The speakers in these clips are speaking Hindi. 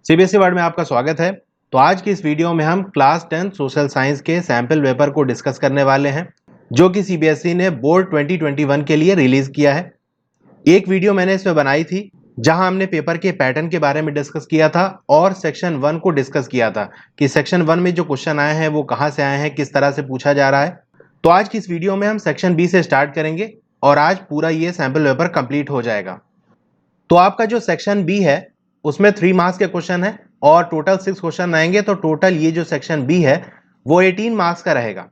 सीबीएसई वर्ड में आपका स्वागत है। तो आज की इस वीडियो में हम क्लास 10 सोशल साइंस के सैंपल पेपर को डिस्कस करने वाले हैं जो कि सीबीएसई ने बोर्ड 2021 के लिए रिलीज किया है। एक वीडियो मैंने इसमें बनाई थी जहां हमने पेपर के पैटर्न के बारे में डिस्कस किया था और सेक्शन 1 को डिस्कस किया था कि सेक्शन 1 में जो क्वेश्चन आए हैं वो कहां से आए हैं, किस तरह से पूछा जा रहा है। तो आज की इस वीडियो में हम सेक्शन बी से स्टार्ट करेंगे और आज पूरा ये सैंपल पेपर कंप्लीट हो जाएगा। तो आपका जो सेक्शन बी है उसमें 3 मार्क्स के क्वेश्चन है और टोटल 6 क्वेश्चन आएंगे। तो टोटल ये जो सेक्शन बी है वो 18 मार्क्स का रहेगा।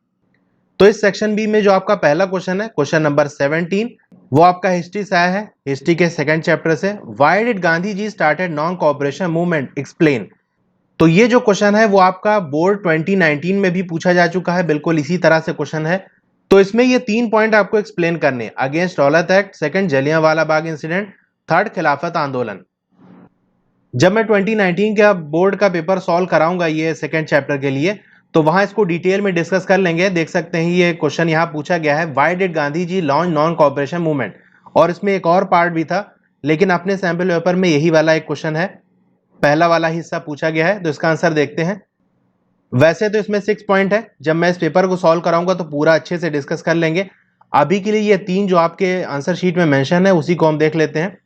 तो इस सेक्शन बी में जो आपका पहला क्वेश्चन है, क्वेश्चन नंबर 17, वो आपका हिस्ट्री से आया है। हिस्ट्री के सेकंड चैप्टर से, why did Gandhi ji started non cooperation movement, explain. तो ये जो क्वेश्चन है वो आपका बोर्ड 2019 में भी पूछा जा चुका है, बिल्कुल इसी तरह से क्वेश्चन है। तो इसमें ये 3 पॉइंट आपको एक्सप्लेन करने, against रौलत act, second Jallianwala Bagh incident, third खिलाफत आंदोलन। जब मैं 2019 का बोर्ड का पेपर सॉल्व कराऊंगा ये सेकंड चैप्टर के लिए, तो वहां इसको डिटेल में डिस्कस कर लेंगे। देख सकते हैं ये क्वेश्चन यहाँ पूछा गया है, why did Gandhi ji launch non cooperation movement. और इसमें एक और पार्ट भी था, लेकिन अपने सैंपल पेपर में यही वाला एक क्वेश्चन है, पहला वाला हिस्सा पूछा गया है। तो इसका आंसर देखते हैं। वैसे तो इसमें 6 पॉइंट है, जब मैं इस पेपर को सॉल्व कराऊंगा तो पूरा अच्छे से डिस्कस कर लेंगे। अभी के लिए ये 3 जो आपके आंसर शीट में मेंशन है उसी को हम देख लेते हैं।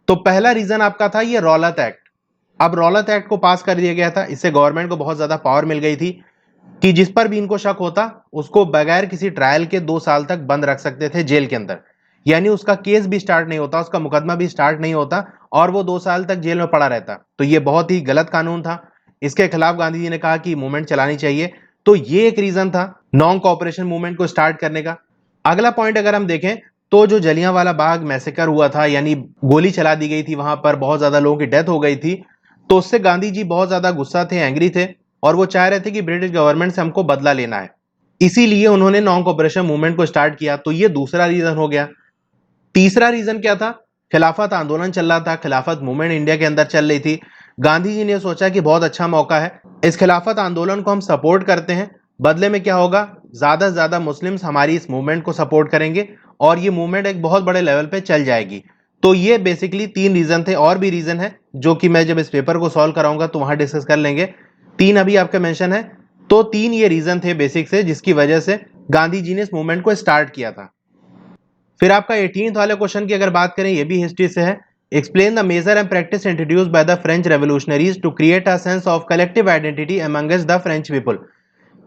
तो पहला रीजन आपका था ये रौलत एक्ट। अब रौलत एक्ट को पास कर दिया गया था, इससे गवर्नमेंट को बहुत ज्यादा पावर मिल गई थी कि जिस पर भी इनको शक होता उसको बगैर किसी ट्रायल के 2 साल तक बंद रख सकते थे जेल के अंदर। यानी उसका केस भी स्टार्ट नहीं होता, उसका मुकदमा भी स्टार्ट नहीं होता और वो 2 साल तक जेल में पड़ा रहता। तो ये बहुत ही गलत कानून था। इसके खिलाफ गांधी जी ने कहा कि मूवमेंट चलानी चाहिए। तो ये एक रीजन था नॉन कोऑपरेशन मूवमेंट को स्टार्ट करने का। अगला पॉइंट अगर हम देखें तो जो जलियांवाला बाग मैसेकर हुआ था, यानी गोली चला दी गई थी, वहां पर बहुत ज्यादा लोगों की डेथ हो गई थी। तो उससे गांधी जी बहुत ज्यादा गुस्सा थे, एंग्री थे और वो चाह रहे थे कि ब्रिटिश गवर्नमेंट से हमको बदला लेना है। इसीलिए उन्होंने नॉन कोऑपरेशन मूवमेंट को स्टार्ट किया। तो ये दूसरा रीजन हो गया। तीसरा रीजन क्या था? खिलाफत आंदोलन चल रहा था, खिलाफत मूवमेंट इंडिया के अंदर चल रही थी। गांधी जी ने सोचा कि बहुत अच्छा मौका है, इस खिलाफत आंदोलन को हम सपोर्ट करते हैं। बदले में क्या होगा, ज्यादा से ज्यादा मुस्लिम्स हमारी इस मूवमेंट को सपोर्ट करेंगे और ये मूवमेंट एक बहुत बड़े लेवल पे चल जाएगी। तो ये बेसिकली 3 रीजन थे। और भी रीजन है जो कि मैं जब इस पेपर को सॉल्व कराऊंगा तो वहां डिस्कस कर लेंगे। 3 अभी आपका मेंशन है। तो 3 ये रीजन थे बेसिक से जिसकी वजह से गांधी जी ने इस मूवमेंट को स्टार्ट किया था। फिर आपका 18th वाले क्वेश्चन की अगर बात करें, ये भी हिस्ट्री से है। Explain the major and practice introduced by the French revolutionaries to create a sense of collective identity amongst the French people.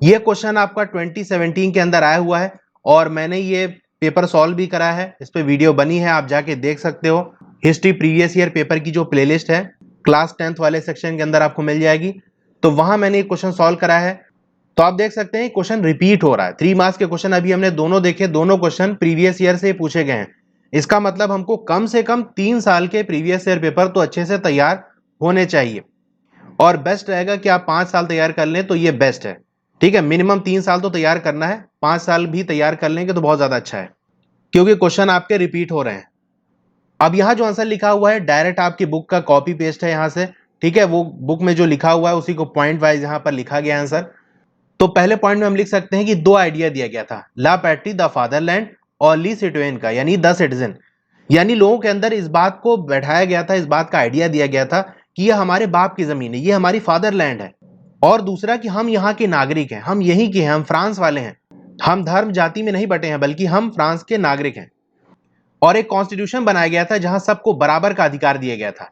ये क्वेश्चन आपका 2017 के अंदर आया हुआ है और मैंने ये पेपर सॉल्व भी करा है, इस पे वीडियो बनी है, आप जाके देख सकते हो। हिस्ट्री प्रीवियस ईयर पेपर की जो प्लेलिस्ट है क्लास 10th वाले सेक्शन के अंदर आपको मिल जाएगी। तो वहां मैंने एक क्वेश्चन सॉल्व करा है। तो आप देख सकते हैं क्वेश्चन रिपीट हो रहा है। 3 मार्क्स के क्वेश्चन अभी हमने दोनों देखे, दोनों क्वेश्चन प्रीवियस ईयर से पूछे गए हैं। इसका मतलब हमको कम से कम 3 साल के प्रीवियस ईयर पेपर तो अच्छे से तैयार होने चाहिए। और बेस्ट रहेगा कि आप 5 साल तैयार कर लें तो ये बेस्ट है। ठीक है, मिनिमम 3 साल तो तैयार करना है, 5 साल भी तैयार कर लेंगे तो बहुत ज्यादा अच्छा है, क्योंकि क्वेश्चन आपके रिपीट हो रहे हैं। अब यहाँ जो आंसर लिखा हुआ है डायरेक्ट आपकी बुक का कॉपी पेस्ट है यहाँ से। ठीक है, वो बुक में जो लिखा हुआ है उसी को पॉइंट वाइज यहाँ पर लिखा गया आंसर। तो पहले पॉइंट में हम लिख सकते हैं कि 2 आइडिया दिया गया था, ला पैट्री द फादरलैंड और ली सिटोइन का, यानी द सिटीजन। यानी लोगों के अंदर इस बात को बैठाया गया था, इस बात का आइडिया दिया गया था कि ये हमारे बाप की जमीन है, ये हमारी फादरलैंड है। और दूसरा कि हम यहाँ के नागरिक हैं, हम यहीं के हैं, हम फ्रांस वाले हैं, हम धर्म जाति में नहीं बटे हैं बल्कि हम फ्रांस के नागरिक हैं। और एक कॉन्स्टिट्यूशन बनाया गया था जहां सबको बराबर का अधिकार दिया गया था।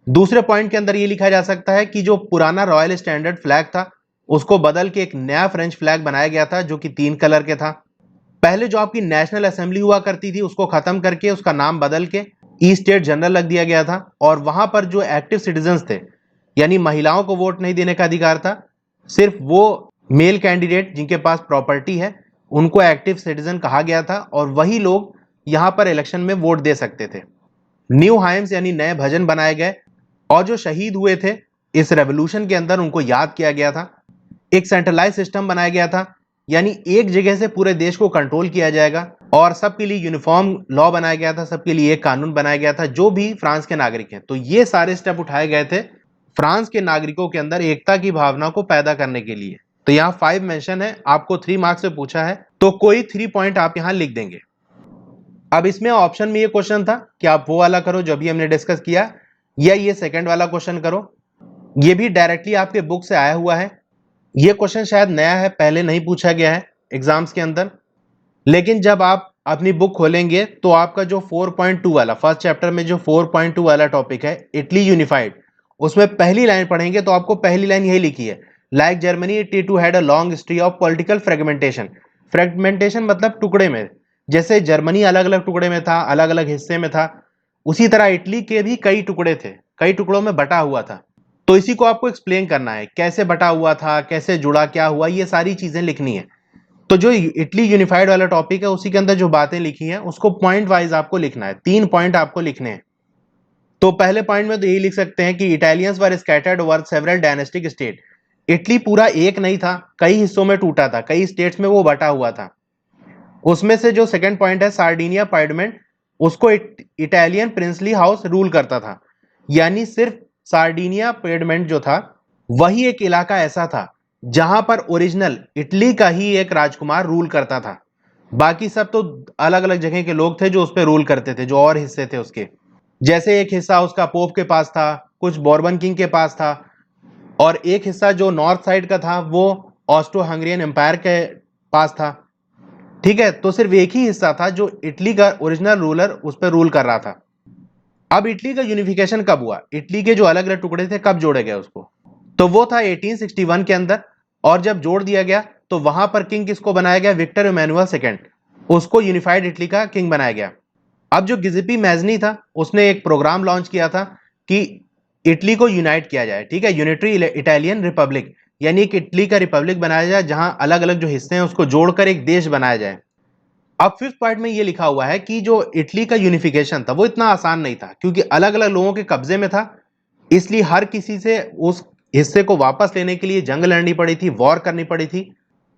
दूसरे पॉइंट के अंदर ये लिखा जा सकता है कि जो पुराना रॉयल स्टैंडर्ड फ्लैग था उसको बदल के एक नया फ्रेंच फ्लैग बनाया गया था जो कि 3 कलर के था। पहले जो आपकी नेशनल असेंबली हुआ करती थी उसको खत्म करके उसका नाम बदल के ई स्टेट जनरल रख दिया गया था। और वहां पर जो एक्टिव सिटीजन्स थे, यानी महिलाओं को वोट नहीं देने का अधिकार था, सिर्फ वो मेल कैंडिडेट जिनके पास प्रॉपर्टी है उनको एक्टिव सिटीजन कहा गया था और वही लोग यहां पर इलेक्शन में वोट दे सकते थे। न्यू हाइम्स यानी नए भजन बनाए गए और जो शहीद हुए थे इस रेवोल्यूशन के अंदर उनको याद किया गया था। एक सेंट्रलाइज सिस्टम बनाया गया था, यानी एक जगह से पूरे देश को कंट्रोल किया जाएगा और सबके लिए यूनिफॉर्म लॉ बनाया गया था, सबके लिए एक कानून बनाया गया था जो भी फ्रांस के नागरिक हैं। तो ये सारे स्टेप उठाए गए थे फ्रांस के नागरिकों के अंदर एकता की भावना को पैदा करने के लिए। तो यहाँ 5 मेंशन है, आपको 3 मार्क्स से पूछा है तो कोई 3 पॉइंट आप यहाँ लिख देंगे। अब इसमें ऑप्शन में ये क्वेश्चन था कि आप वो वाला करो जो अभी हमने डिस्कस किया या ये सेकंड वाला क्वेश्चन करो। ये भी डायरेक्टली आपके बुक से आया हुआ है। ये क्वेश्चन शायद नया है, पहले नहीं पूछा गया है एग्जाम्स के अंदर, लेकिन जब आप अपनी बुक खोलेंगे तो आपका जो 4.2 वाला फर्स्ट चैप्टर में जो 4.2 वाला टॉपिक है इटली यूनिफाइड, उसमें पहली लाइन पढ़ेंगे तो आपको पहली लाइन यही लिखी है, like Germany Italy too had a long history of political fragmentation. Fragmentation मतलब टुकड़े में, जैसे जर्मनी अलग अलग टुकड़े में था, अलग अलग हिस्से में था, उसी तरह इटली के भी कई टुकड़े थे, कई टुकड़ों में बटा हुआ था। तो इसी को आपको एक्सप्लेन करना है, कैसे बटा हुआ था, कैसे जुड़ा, क्या हुआ, ये सारी चीजें लिखनी है। तो जो इटली यूनिफाइड वाला टॉपिक है उसी के अंदर जो बातें लिखी हैं उसको पॉइंट वाइज आपको लिखना है, 3 पॉइंट आपको लिखने हैं। तो पहले पॉइंट में तो यही लिख सकते हैं कि Italians were scattered over several dynastic state. Italy पूरा एक नहीं था, कई हिस्सों में टूटा था, कई स्टेट्स में वो बटा हुआ था। उसमें से जो सेकंड पॉइंट है सार्डिनिया पार्डमेंट, उसको इटालियन प्रिंसली हाउस रूल करता था, यानी सिर्फ सार्डिनिया पार्डमेंट जो था वही एक इलाका ऐसा था जहां पर ओरिजिनल इटली का ही एक राजकुमार रूल करता था, बाकी सब तो अलग अलग जगह के लोग थे जो उस पर रूल करते थे, जो और हिस्से थे उसके। जैसे एक हिस्सा उसका पोप के पास था, कुछ बोर्बन किंग के पास था, और एक हिस्सा जो नॉर्थ साइड का था वो ऑस्ट्रो हंगरियन एम्पायर के पास था। ठीक है, तो सिर्फ एक ही हिस्सा था जो इटली का ओरिजिनल रूलर उस पर रूल कर रहा था। अब इटली का यूनिफिकेशन कब हुआ, इटली के जो अलग अलग टुकड़े थे कब जोड़े गए उसको, तो वो था 1861 के अंदर। और जब जोड़ दिया गया तो वहां पर किंग किसको बनाया गया, विक्टर इमैनुअल सेकेंड, उसको यूनिफाइड इटली का किंग बनाया गया। अब जो गिजिपी मैजनी था उसने एक प्रोग्राम लॉन्च किया था कि इटली को यूनाइट किया जाए, ठीक है, यूनिटरी इटालियन रिपब्लिक, यानी एक इटली का रिपब्लिक बनाया जाए जहां अलग अलग जो हिस्से हैं उसको जोड़कर एक देश बनाया जाए। अब फिफ्थ पार्ट में ये लिखा हुआ है कि जो इटली का यूनिफिकेशन था वो इतना आसान नहीं था, क्योंकि अलग अलग लोगों के कब्जे में था, इसलिए हर किसी से उस हिस्से को वापस लेने के लिए जंग लड़नी पड़ी थी, वॉर करनी पड़ी थी।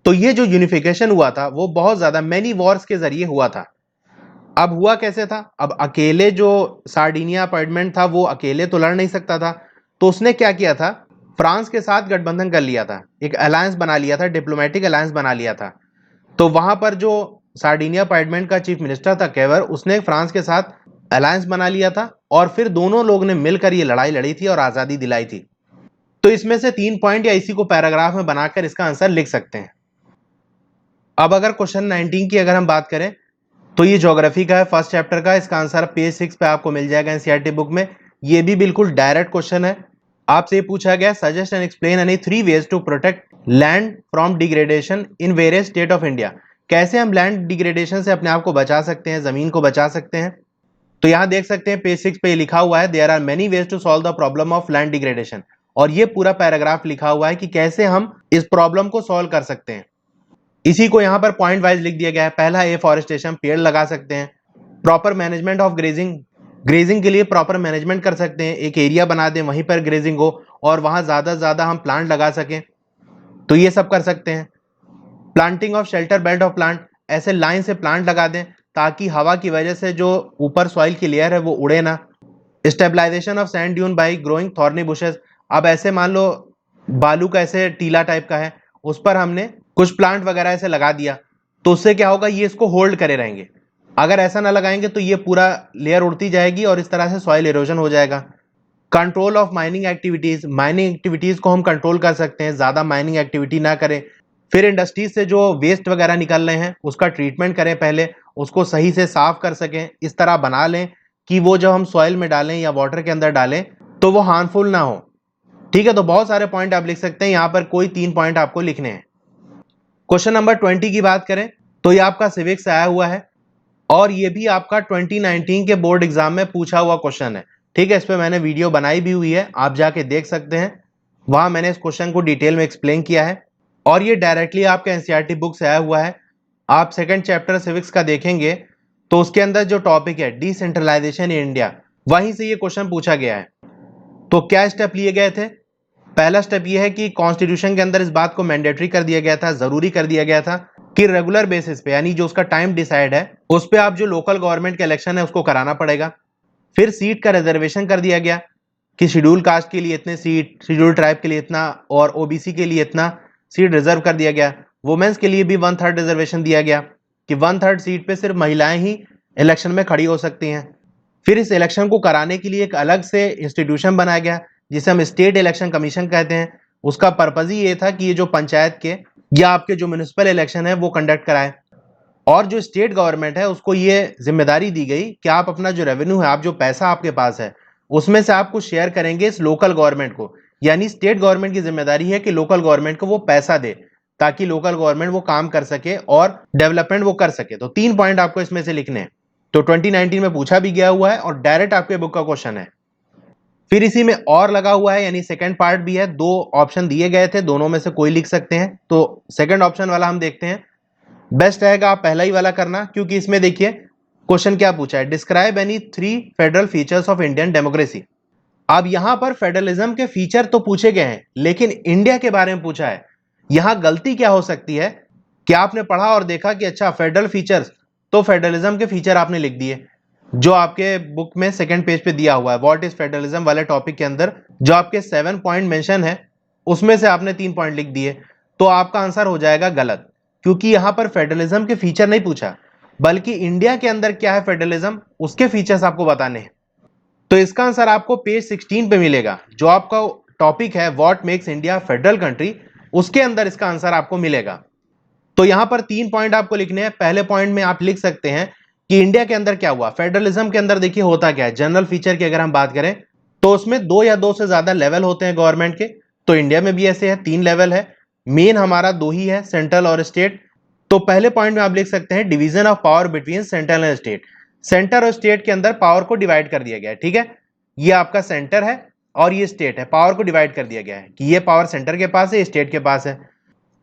तो ये जो यूनिफिकेशन हुआ था वो बहुत ज्यादा मैनी वॉर्स के जरिए हुआ था। अब हुआ कैसे था, अब अकेले जो सार्डिनिया अपार्टमेंट था वो अकेले तो लड़ नहीं सकता था, तो उसने क्या किया था, फ्रांस के साथ गठबंधन कर लिया था, एक अलायंस बना लिया था, डिप्लोमेटिक अलायंस बना लिया था। तो वहां पर जो सार्डिनिया अपार्टमेंट का चीफ मिनिस्टर था केवर, उसने फ्रांस के साथ अलायंस बना लिया था, और फिर दोनों लोग ने मिलकर ये लड़ाई लड़ी थी और आजादी दिलाई थी। तो इसमें से 3 पॉइंट या इसी को पैराग्राफ में बनाकर इसका आंसर लिख सकते हैं। अब अगर क्वेश्चन 19 की अगर हम बात करें तो ये ज्योग्राफी का है, फर्स्ट चैप्टर का, इसका आंसर पेज 6 पे आपको मिल जाएगा एनसीईआरटी बुक में। ये भी बिल्कुल डायरेक्ट क्वेश्चन है। आपसे ये पूछा गया, suggest and explain any 3 ways to protect land from degradation in various state of India. कैसे हम लैंड डिग्रेडेशन से अपने आप को बचा सकते हैं, जमीन को बचा सकते हैं। तो यहां देख सकते हैं पेज 6 पे लिखा हुआ है, there are many ways to solve the problem of land degradation, और ये पूरा पैराग्राफ लिखा हुआ है कि कैसे हम इस प्रॉब्लम को सॉल्व कर सकते हैं। इसी को यहाँ पर पॉइंट वाइज लिख दिया गया है। पहला एफॉरेस्टेशन, पेड़ लगा सकते हैं। Proper management of grazing, grazing के लिए प्रॉपर मैनेजमेंट कर सकते हैं, एक एरिया बना दें वहीं पर ग्रेजिंग हो और वहां ज्यादा से ज्यादा हम प्लांट लगा सकें, तो ये सब कर सकते हैं। Planting of shelter belt of plant, ऐसे लाइन से प्लांट लगा दें ताकि हवा की वजह से जो ऊपर सॉइल की लेयर है वो उड़े ना। Stabilisation of sand dune by growing thorny bushes, अब ऐसे मान लो बालू का ऐसे टीला टाइप का है, उस पर हमने कुछ प्लांट वगैरह ऐसे लगा दिया, तो उससे क्या होगा, ये इसको होल्ड करे रहेंगे। अगर ऐसा ना लगाएंगे तो ये पूरा लेयर उड़ती जाएगी और इस तरह से सॉइल इरोजन हो जाएगा। Control of mining activities, mining activities को हम कंट्रोल कर सकते हैं, ज्यादा माइनिंग एक्टिविटी ना करें। फिर इंडस्ट्रीज से जो वेस्ट वगैरह निकल रहे हैं उसका ट्रीटमेंट करें, पहले उसको सही से साफ कर सकें, इस तरह बना लें कि वो जब हम सॉइल में डालें या वाटर के अंदर डालें तो वो हार्मफुल ना हो। ठीक है, तो बहुत सारे पॉइंट आप लिख सकते हैं, यहाँ पर कोई 3 पॉइंट आपको लिखने हैं। क्वेश्चन नंबर 20 की बात करें तो ये आपका सिविक्स से आया हुआ है, और ये भी आपका 2019 के बोर्ड एग्जाम में पूछा हुआ क्वेश्चन है। ठीक है, इस पे मैंने वीडियो बनाई भी हुई है, आप जाके देख सकते हैं, वहां मैंने इस क्वेश्चन को डिटेल में एक्सप्लेन किया है, और ये डायरेक्टली आपके एनसीईआरटी बुक से आया हुआ है। आप सेकंड चैप्टर सिविक्स का देखेंगे तो उसके अंदर जो टॉपिक है डिसेंट्रलाइजेशन इन इंडिया, वहीं से ये क्वेश्चन पूछा गया है। तो क्या स्टेप लिए गए थे, पहला स्टेप ये है कि कॉन्स्टिट्यूशन के अंदर इस बात को मैंडेटरी कर दिया गया था, जरूरी कर दिया गया था कि रेगुलर बेसिस पे, यानी जो उसका टाइम डिसाइड है उस पे आप जो लोकल गवर्नमेंट का इलेक्शन है उसको कराना पड़ेगा। फिर सीट का रिजर्वेशन कर दिया गया कि शेड्यूल कास्ट के लिए इतने सीट, शेड्यूल ट्राइब के लिए इतना, और ओबीसी के लिए इतना सीट रिजर्व कर दिया गया। वुमेन्स के लिए भी 1/3 रिजर्वेशन दिया गया कि 1/3 सीट पे सिर्फ महिलाएं ही इलेक्शन में खड़ी हो सकती हैं। फिर इस इलेक्शन को कराने के लिए एक अलग से इंस्टीट्यूशन बनाया गया जिसे हम स्टेट इलेक्शन कमीशन कहते हैं, उसका पर्पज ही ये था कि ये जो पंचायत के या आपके जो म्युनिसिपल इलेक्शन है वो कंडक्ट कराए। और जो स्टेट गवर्नमेंट है उसको ये जिम्मेदारी दी गई कि आप अपना जो रेवेन्यू है, आप जो पैसा आपके पास है, उसमें से आप कुछ शेयर करेंगे इस लोकल गवर्नमेंट को। यानी स्टेट गवर्नमेंट की जिम्मेदारी है कि लोकल गवर्नमेंट को वो पैसा दे ताकि लोकल गवर्नमेंट वो काम कर सके और डेवलपमेंट वो कर सके। तो 3 पॉइंट आपको इसमें से लिखने हैं। तो 2019 में पूछा भी गया हुआ है और डायरेक्ट आपके बुक का क्वेश्चन है। फिर इसी में और लगा हुआ है, यानी सेकंड पार्ट भी है। 2 ऑप्शन दिए गए थे, दोनों में से कोई लिख सकते हैं। तो सेकंड ऑप्शन वाला हम देखते हैं। बेस्ट रहेगा आप पहला ही वाला करना, क्योंकि इसमें देखिए क्वेश्चन क्या पूछा है, describe any 3 federal features of Indian democracy. अब यहां पर फेडरलिज्म के फीचर तो पूछे गए हैं, लेकिन इंडिया के बारे में पूछा है। यहां गलती क्या हो सकती है कि आपने पढ़ा और देखा कि अच्छा फेडरल फीचर्स, तो फेडरलिज्म के फीचर आपने लिख दिए, जो आपके बुक में सेकंड पेज पे दिया हुआ है व्हाट इज फेडरलिज्म वाले टॉपिक के अंदर जो आपके 7 पॉइंट मेंशन है, उसमें से आपने 3 पॉइंट लिख दिए। तो आपका आंसर हो जाएगा गलत, क्योंकि यहां पर फेडरलिज्म के फीचर नहीं पूछा, बल्कि इंडिया के अंदर क्या है फेडरलिज्म, उसके फीचर्स आपको बताने हैं। तो इसका आंसर आपको पेज 16 पे मिलेगा, जो आपका टॉपिक है what makes India federal country, उसके अंदर इसका आंसर आपको मिलेगा। तो यहां पर 3 पॉइंट आपको लिखने हैं। पहले पॉइंट में आप लिख सकते हैं कि इंडिया के अंदर क्या हुआ। फेडरलिज्म के अंदर देखिए होता क्या है, जनरल फीचर की अगर हम बात करें तो उसमें 2 या 2 से ज्यादा लेवल होते हैं गवर्नमेंट के। तो इंडिया में भी ऐसे है, 3 लेवल है। मेन हमारा 2 ही है, सेंट्रल और स्टेट। तो पहले पॉइंट में आप लिख सकते हैं division of power between central and state. Centre और स्टेट के अंदर पावर को डिवाइड कर दिया गया है, ठीक है। ये आपका सेंटर है और ये स्टेट है, पावर को डिवाइड कर दिया गया है कि ये पावर सेंटर के पास है, स्टेट के पास है।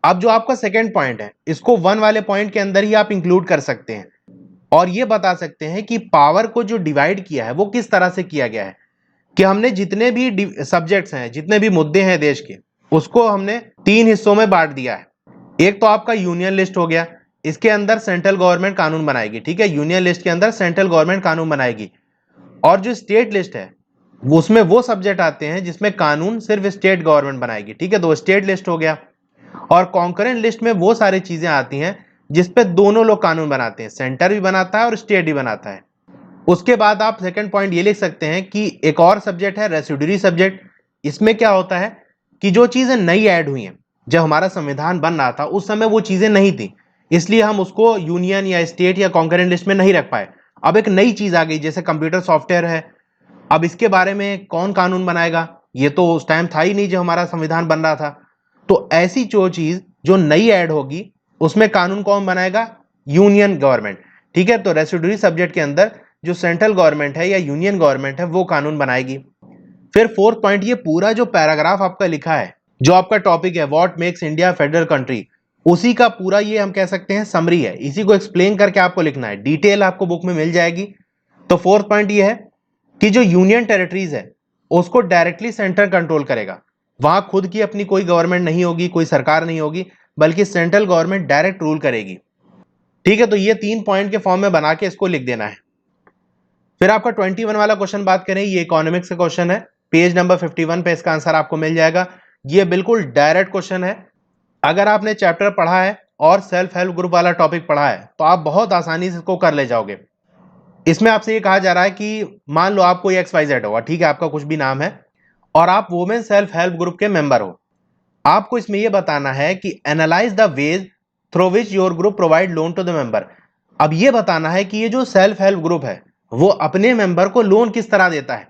अब जो आपका सेकंड पॉइंट है, इसको 1 वाले पॉइंट के अंदर ही आप इंक्लूड कर सकते हैं और ये बता सकते हैं कि पावर को जो डिवाइड किया है वो किस तरह से किया गया है, कि हमने जितने भी सब्जेक्ट्स हैं, जितने भी मुद्दे हैं देश के, उसको हमने 3 हिस्सों में बांट दिया है। एक तो आपका यूनियन लिस्ट हो गया, इसके अंदर सेंट्रल गवर्नमेंट कानून बनाएगी, ठीक है। यूनियन लिस्ट के अंदर सेंट्रल गवर्नमेंट कानून बनाएगी। और जो स्टेट लिस्ट है उसमें वो सब्जेक्ट आते हैं जिसमें कानून सिर्फ स्टेट गवर्नमेंट बनाएगी, ठीक है। तो स्टेट लिस्ट हो गया। और कॉन्करेंट लिस्ट में वो सारी चीजें आती हैं जिसपे दोनों लोग कानून बनाते हैं, सेंटर भी बनाता है और स्टेट भी बनाता है। उसके बाद आप सेकंड पॉइंट ये लिख सकते हैं कि एक और सब्जेक्ट है रेसिड्यूरी सब्जेक्ट। इसमें क्या होता है कि जो चीजें नई ऐड हुई हैं, जब हमारा संविधान बन रहा था उस समय वो चीजें नहीं थी, इसलिए हम उसको यूनियन या स्टेट या कॉन्करेंट लिस्ट में नहीं रख पाए। अब एक नई चीज आ गई, जैसे कंप्यूटर सॉफ्टवेयर है। अब इसके बारे में कौन कानून बनाएगा, ये तो उस टाइम था ही नहीं जब हमारा संविधान बन रहा था। तो ऐसी जो चीज जो नई ऐड होगी उसमें कानून कौन बनाएगा, यूनियन गवर्नमेंट, ठीक है। तो रेसिड्यूरी सब्जेक्ट के अंदर जो सेंट्रल गवर्नमेंट है या यूनियन गवर्नमेंट है वो कानून बनाएगी। फिर फोर्थ पॉइंट, ये पूरा जो पैराग्राफ आपका लिखा है, जो आपका टॉपिक है what makes India federal country, उसी का पूरा ये हम कह सकते हैं समरी है। इसी को एक्सप्लेन करके आपको लिखना है, डिटेल आपको बुक में मिल जाएगी। तो फोर्थ पॉइंट ये है कि जो यूनियन टेरिटरीज है उसको डायरेक्टली सेंटर कंट्रोल करेगा। वहां खुद की अपनी कोई गवर्नमेंट नहीं होगी, कोई सरकार नहीं होगी, बल्कि सेंट्रल गवर्नमेंट डायरेक्ट रूल करेगी, ठीक है। तो ये 3 पॉइंट के फॉर्म में बना के इसको लिख देना है। फिर आपका 21 वाला क्वेश्चन बात करें, ये इकोनॉमिक्स का क्वेश्चन है। पेज नंबर 51 पे इसका आंसर आपको मिल जाएगा। ये बिल्कुल डायरेक्ट क्वेश्चन है। अगर आपने चैप्टर पढ़ा है और सेल्फ हेल्प ग्रुप वाला टॉपिक पढ़ा है तो आप बहुत आसानी से इसको कर ले जाओगे। इसमें आपसे ये कहा जा रहा है कि मान लो आप कोई XYZ होगा, ठीक है, आपका कुछ भी नाम है और आप वुमेन सेल्फ हेल्प ग्रुप के मेंबर हो। आपको इसमें यह बताना है कि analyse the ways through which your group provide loan to the member. अब यह बताना है कि ये जो सेल्फ हेल्प ग्रुप है वो अपने मेंबर को लोन किस तरह देता है।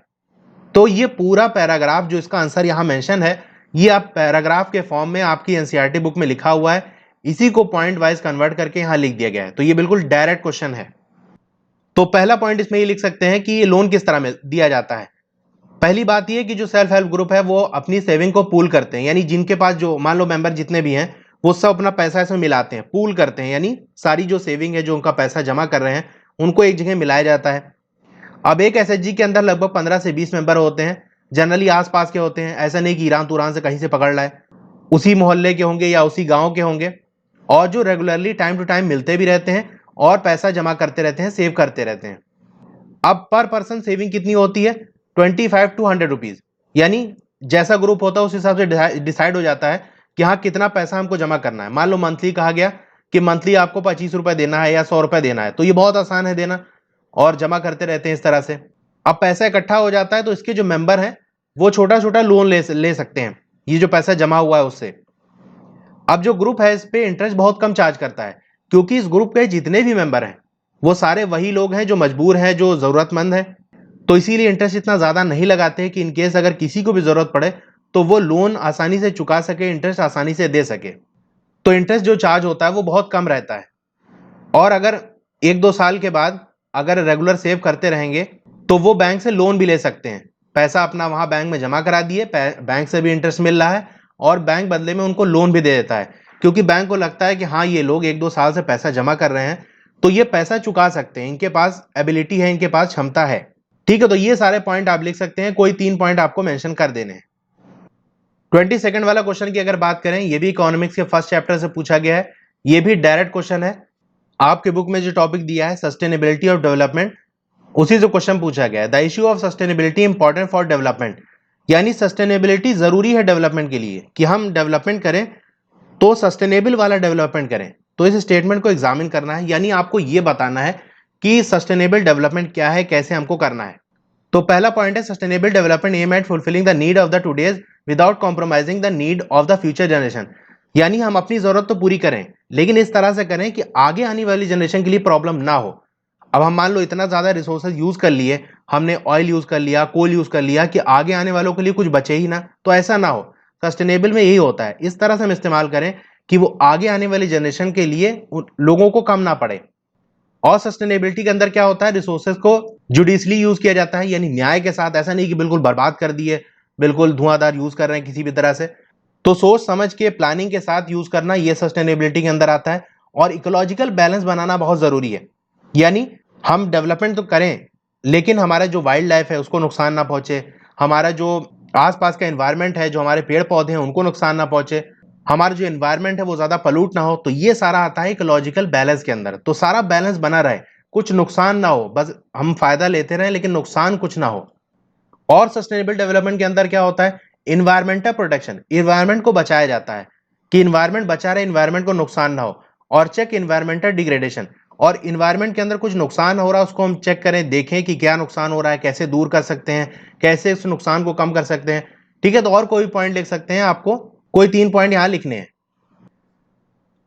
तो ये पूरा पैराग्राफ जो इसका आंसर यहां मेंशन है, ये आप पैराग्राफ के फॉर्म में आपकी एनसीईआरटी बुक में लिखा हुआ है, इसी को पॉइंट वाइज कन्वर्ट करके यहां लिख दिया गया है। तो ये बिल्कुल डायरेक्ट क्वेश्चन है। तो पहला पॉइंट इसमें ये लिख सकते हैं कि ये लोन किस तरह दिया जाता है। पहली बात ये कि जो सेल्फ हेल्प ग्रुप है वो अपनी सेविंग को पूल करते हैं, यानी जिनके पास जो मान लो मेंबर जितने भी हैं वो सब अपना पैसा इसमें मिलाते हैं, पूल करते हैं, यानी सारी जो सेविंग है जो उनका पैसा जमा कर रहे हैं उनको एक जगह मिलाया जाता है। अब एक एसएचजी के अंदर लगभग 15 से 20 मेंबर होते हैं, जनरली आसपास के होते हैं, ऐसा नहीं कि ईरान तुरान से कहीं से पकड़ लाए, उसी मोहल्ले के होंगे या उसी गांव के होंगे, और जो रेगुलरली टाइम टू टाइम मिलते भी रहते हैं और पैसा जमा करते रहते हैं, सेव करते रहते हैं। अब पर पर्सन सेविंग कितनी होती है, 25 to 100 रुपीज, यानी जैसा ग्रुप होता है उस हिसाब से डिसाइड हो जाता है कि हाँ कितना पैसा हमको जमा करना है। मान लो मंथली कहा गया कि मंथली आपको 25 रुपए देना है या 100 रुपए देना है, तो ये बहुत आसान है देना और जमा करते रहते हैं इस तरह से। अब पैसा इकट्ठा हो जाता है तो इसके जो मेंबर हैं वो छोटा छोटा लोन ले सकते हैं, ये जो पैसा जमा हुआ है उससे। अब जो ग्रुप है इस पे इंटरेस्ट बहुत कम चार्ज करता है, क्योंकि इस ग्रुप के जितने भी मेंबर हैं वो सारे वही लोग हैं जो मजबूर हैं, जो जरूरतमंद हैं। तो इसीलिए इंटरेस्ट इतना ज्यादा नहीं लगाते हैं कि इनकेस अगर किसी को भी जरूरत पड़े तो वो लोन आसानी से चुका सके, इंटरेस्ट आसानी से दे सके। तो इंटरेस्ट जो चार्ज होता है वो बहुत कम रहता है। और अगर 1-2 साल के बाद अगर रेगुलर सेव करते रहेंगे तो वो बैंक से लोन भी ले सकते हैं। पैसा अपना वहां बैंक में जमा करा दिए, बैंक से भी इंटरेस्ट मिल रहा है और बैंक बदले में उनको लोन भी दे देता है, क्योंकि बैंक को लगता है कि हाँ ये लोग 1-2 साल से पैसा जमा कर रहे हैं तो ये पैसा चुका सकते हैं, इनके पास एबिलिटी है, इनके पास क्षमता है। ठीक है, तो ये सारे पॉइंट आप लिख सकते हैं, कोई 3 पॉइंट आपको मेंशन कर देने हैं। 22 वाला क्वेश्चन की अगर बात करें, ये भी इकोनॉमिक्स के फर्स्ट चैप्टर से पूछा गया है। ये भी डायरेक्ट क्वेश्चन है, आपके बुक में जो टॉपिक दिया है सस्टेनेबिलिटी ऑफ डेवलपमेंट, उसी से क्वेश्चन पूछा गया है। The issue of sustainability important for development, यानी सस्टेनेबिलिटी जरूरी है डेवलपमेंट के लिए, कि हम डेवलपमेंट करें तो सस्टेनेबल वाला डेवलपमेंट करें। तो इस स्टेटमेंट को एग्जामिन करना है, यानी आपको यह बताना है कि सस्टेनेबल डेवलपमेंट क्या है, कैसे हमको करना है। तो पहला पॉइंट है sustainable development aim at fulfilling the need of the today's without compromising the need of the future generation, यानी हम अपनी जरूरत तो पूरी करें लेकिन इस तरह से करें कि आगे आने वाली जनरेशन के लिए प्रॉब्लम ना हो। अब हम मान लो इतना ज्यादा रिसोर्सेज यूज कर लिए, हमने ऑयल यूज कर लिया, कोल यूज कर लिया, कि आगे आने वालों के लिए कुछ बचे ही ना, तो ऐसा ना हो। सस्टेनेबल में यही होता है, इस तरह से हम इस्तेमाल करें कि वो आगे आने वाली जनरेशन के लिए लोगों को कम ना पड़े। और सस्टेनेबिलिटी के अंदर क्या होता है, रिसोर्सेज को जुडिशली यूज किया जाता है, यानी न्याय के साथ, ऐसा नहीं कि बिल्कुल बर्बाद कर दिए, बिल्कुल धुआंधार यूज कर रहे हैं किसी भी तरह से। तो सोच समझ के प्लानिंग के साथ यूज करना, ये सस्टेनेबिलिटी के अंदर आता है। और इकोलॉजिकल बैलेंस बनाना बहुत जरूरी है, यानी हम डेवलपमेंट तो करें लेकिन हमारा जो वाइल्ड लाइफ है उसको नुकसान ना पहुंचे, हमारा जो आसपास का एनवायरनमेंट है, जो हमारे पेड़ पौधे हैं उनको नुकसान ना पहुंचे, हमारा जो एनवायरनमेंट है वो ज्यादा पॉल्यूट ना हो। तो ये सारा आता है इकोलॉजिकल बैलेंस के अंदर। तो सारा बैलेंस बना रहे, कुछ नुकसान ना हो, बस हम फायदा लेते रहे लेकिन नुकसान कुछ ना हो। और सस्टेनेबल डेवलपमेंट के अंदर क्या होता है, इन्वायरमेंटल प्रोटेक्शन, इन्वायरमेंट को बचाया जाता है कि इन्वायरमेंट बचा रहे, इन्वायरमेंट को नुकसान ना हो। और चेक इन्वायरमेंटल डिग्रेडेशन, और इन्वायरमेंट के अंदर कुछ नुकसान हो रहा है उसको हम चेक करें, देखें कि क्या नुकसान हो रहा है, कैसे दूर कर सकते हैं, कैसे उस नुकसान को कम कर सकते हैं। ठीक है, तो और कोई पॉइंट लिख सकते हैं, आपको कोई 3 पॉइंट यहां लिखने हैं।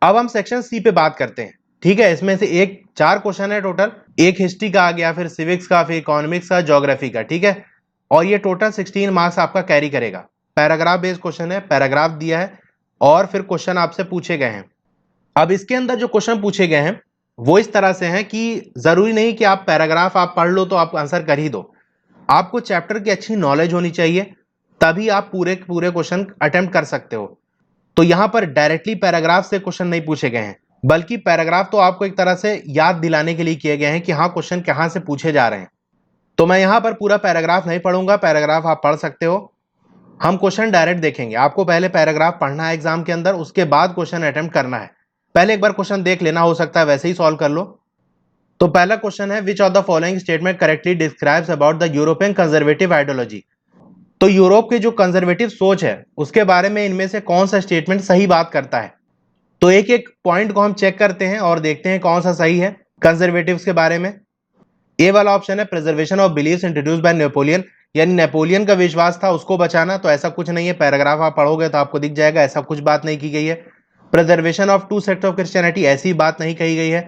अब हम सेक्शन सी पे बात करते हैं। ठीक है, इसमें से 4 क्वेश्चन है टोटल, एक हिस्ट्री का आ गया, फिर सिविक्स का, फिर इकोनॉमिक्स का, ज्योग्राफी का। ठीक है, और ये टोटल 16 मार्क्स आपका कैरी करेगा। पैराग्राफ बेस्ड क्वेश्चन है, पैराग्राफ दिया है और फिर क्वेश्चन आपसे पूछे गए हैं। अब इसके अंदर जो क्वेश्चन पूछे गए हैं वो इस तरह से हैं कि जरूरी नहीं कि आप पैराग्राफ आप पढ़ लो तो आप आंसर कर ही दो। आपको चैप्टर की अच्छी नॉलेज होनी चाहिए, तभी आप पूरे पूरे क्वेश्चन अटेम्प्ट कर सकते हो। तो यहां पर डायरेक्टली पैराग्राफ से क्वेश्चन नहीं पूछे गए हैं, बल्कि पैराग्राफ तो आपको एक तरह से याद दिलाने के लिए किए गए हैं कि हाँ क्वेश्चन कहां से पूछे जा रहे हैं। तो मैं यहां पर पूरा पैराग्राफ नहीं पढ़ूंगा, पैराग्राफ आप पढ़ सकते हो। हम क्वेश्चन डायरेक्ट देखेंगे, आपको पहले पैराग्राफ पढ़ना है एग्जाम के अंदर, उसके बाद क्वेश्चन अटेम्प्ट करना है। पहले एक बार क्वेश्चन देख लेना, हो सकता है वैसे ही सॉल्व कर लो। तो पहला क्वेश्चन है, विच of the following statement correctly describes about the European conservative ideology. तो यूरोप की जो कंजर्वेटिव सोच है उसके बारे में इनमें से कौन सा स्टेटमेंट सही बात करता है। तो एक एक पॉइंट को हम चेक करते हैं और देखते हैं कौन सा सही है कंजर्वेटिव्स के बारे में। ए वाला ऑप्शन है preservation of beliefs introduced by Napoleon, यानी नेपोलियन का विश्वास था उसको बचाना। तो ऐसा कुछ नहीं है, पैराग्राफ आप पढ़ोगे तो आपको दिख जाएगा, ऐसा कुछ बात नहीं की गई है। Preservation of 2 sect of Christianity, ऐसी बात नहीं कही गई है।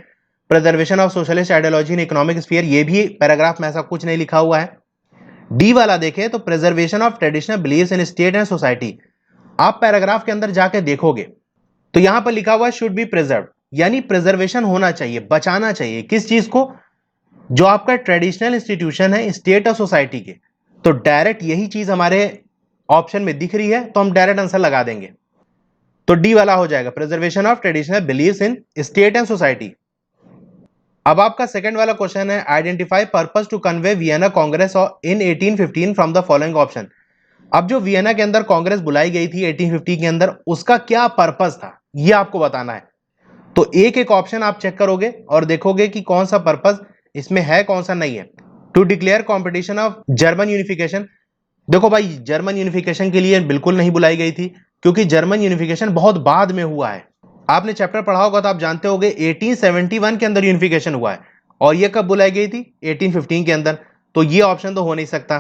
Preservation of socialist ideology in economic sphere, ये भी पैराग्राफ में ऐसा कुछ नहीं लिखा हुआ है। डी वाला देखें तो preservation of traditional beliefs in state and society, आप पैराग्राफ के अंदर जाके देखोगे तो यहां पर लिखा हुआ है शुड बी प्रिजर्व, यानी प्रिजर्वेशन होना चाहिए, बचाना चाहिए किस चीज को, जो आपका ट्रेडिशनल इंस्टीट्यूशन है स्टेट और सोसाइटी के। तो डायरेक्ट यही चीज हमारे ऑप्शन में दिख रही है तो हम डायरेक्ट आंसर लगा देंगे। तो डी वाला हो जाएगा, preservation of traditional beliefs in state and society. अब आपका सेकंड वाला क्वेश्चन है, identify purpose to convene Vienna Congress in 1815 from the following option. अब जो वियना के अंदर कांग्रेस बुलाई गई थी 1850 के अंदर, उसका क्या पर्पस था ये आपको बताना है। तो एक एक ऑप्शन आप चेक करोगे और देखोगे कि कौन सा पर्पस इसमें है, कौन सा नहीं है। To declare competition of German unification, देखो भाई जर्मन यूनिफिकेशन के लिए बिल्कुल नहीं बुलाई गई थी, क्योंकि जर्मन यूनिफिकेशन बहुत बाद में हुआ है। आपने चैप्टर पढ़ा होगा तो आप जानते होंगे 1871 के अंदर यूनिफिकेशन हुआ है, और ये कब बुलाई गई थी, 1815 के अंदर। तो ये ऑप्शन तो हो नहीं सकता।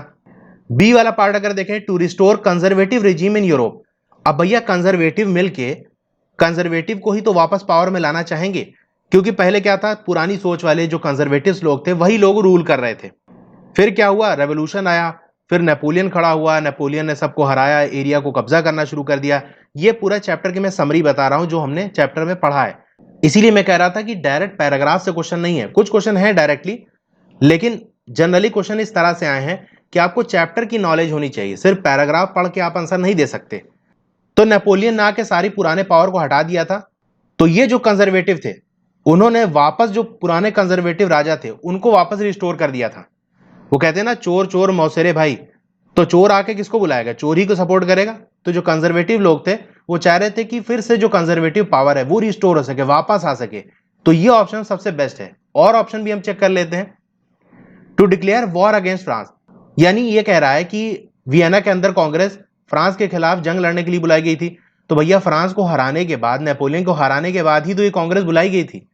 बी वाला पार्ट अगर देखें, to restore conservative regime in Europe. अब भैया कंजर्वेटिव मिलके कंजर्वेटिव को ही तो वापस पावर में लाना चाहेंगे, क्योंकि पहले क्या था, पुरानी सोच वाले जो कंजर्वेटिव्स लोग थे वही लोग रूल कर रहे थे। फिर क्या हुआ, रेवोल्यूशन आया, फिर नेपोलियन खड़ा हुआ, नेपोलियन ने सबको हराया, एरिया को कब्जा करना शुरू कर दिया। ये पूरा चैप्टर की मैं समरी बता रहा हूं जो हमने चैप्टर में पढ़ा है, इसीलिए मैं कह रहा था कि डायरेक्ट पैराग्राफ से क्वेश्चन नहीं है, कुछ क्वेश्चन है डायरेक्टली, लेकिन जनरली क्वेश्चन इस तरह से आए हैं कि आपको चैप्टर की नॉलेज होनी चाहिए, सिर्फ पैराग्राफ पढ़ के आप आंसर नहीं दे सकते। तो नेपोलियन ने आके सारी पुराने पावर को हटा दिया था, तो ये जो कंजर्वेटिव थे उन्होंने वापस जो पुराने कंजर्वेटिव राजा थे उनको वापस रिस्टोर कर दिया था। वो कहते हैं ना, चोर चोर मौसेरे भाई, तो चोर आके किसको बुलाएगा, चोर ही को सपोर्ट करेगा। तो जो कंजर्वेटिव लोग थे वो चाह रहे थे कि फिर से जो कंजर्वेटिव पावर है वो रिस्टोर हो सके, वापस आ सके, तो ये ऑप्शन सबसे बेस्ट है। और ऑप्शन भी हम चेक कर लेते हैं, to declare war against France, यानी ये कह रहा है कि वियना के अंदर कांग्रेस फ्रांस के खिलाफ जंग लड़ने के लिए बुलाई गई थी। तो भैया फ्रांस को हराने के बाद, नेपोलियन को हराने के बाद ही तो ये कांग्रेस बुलाई गई थी,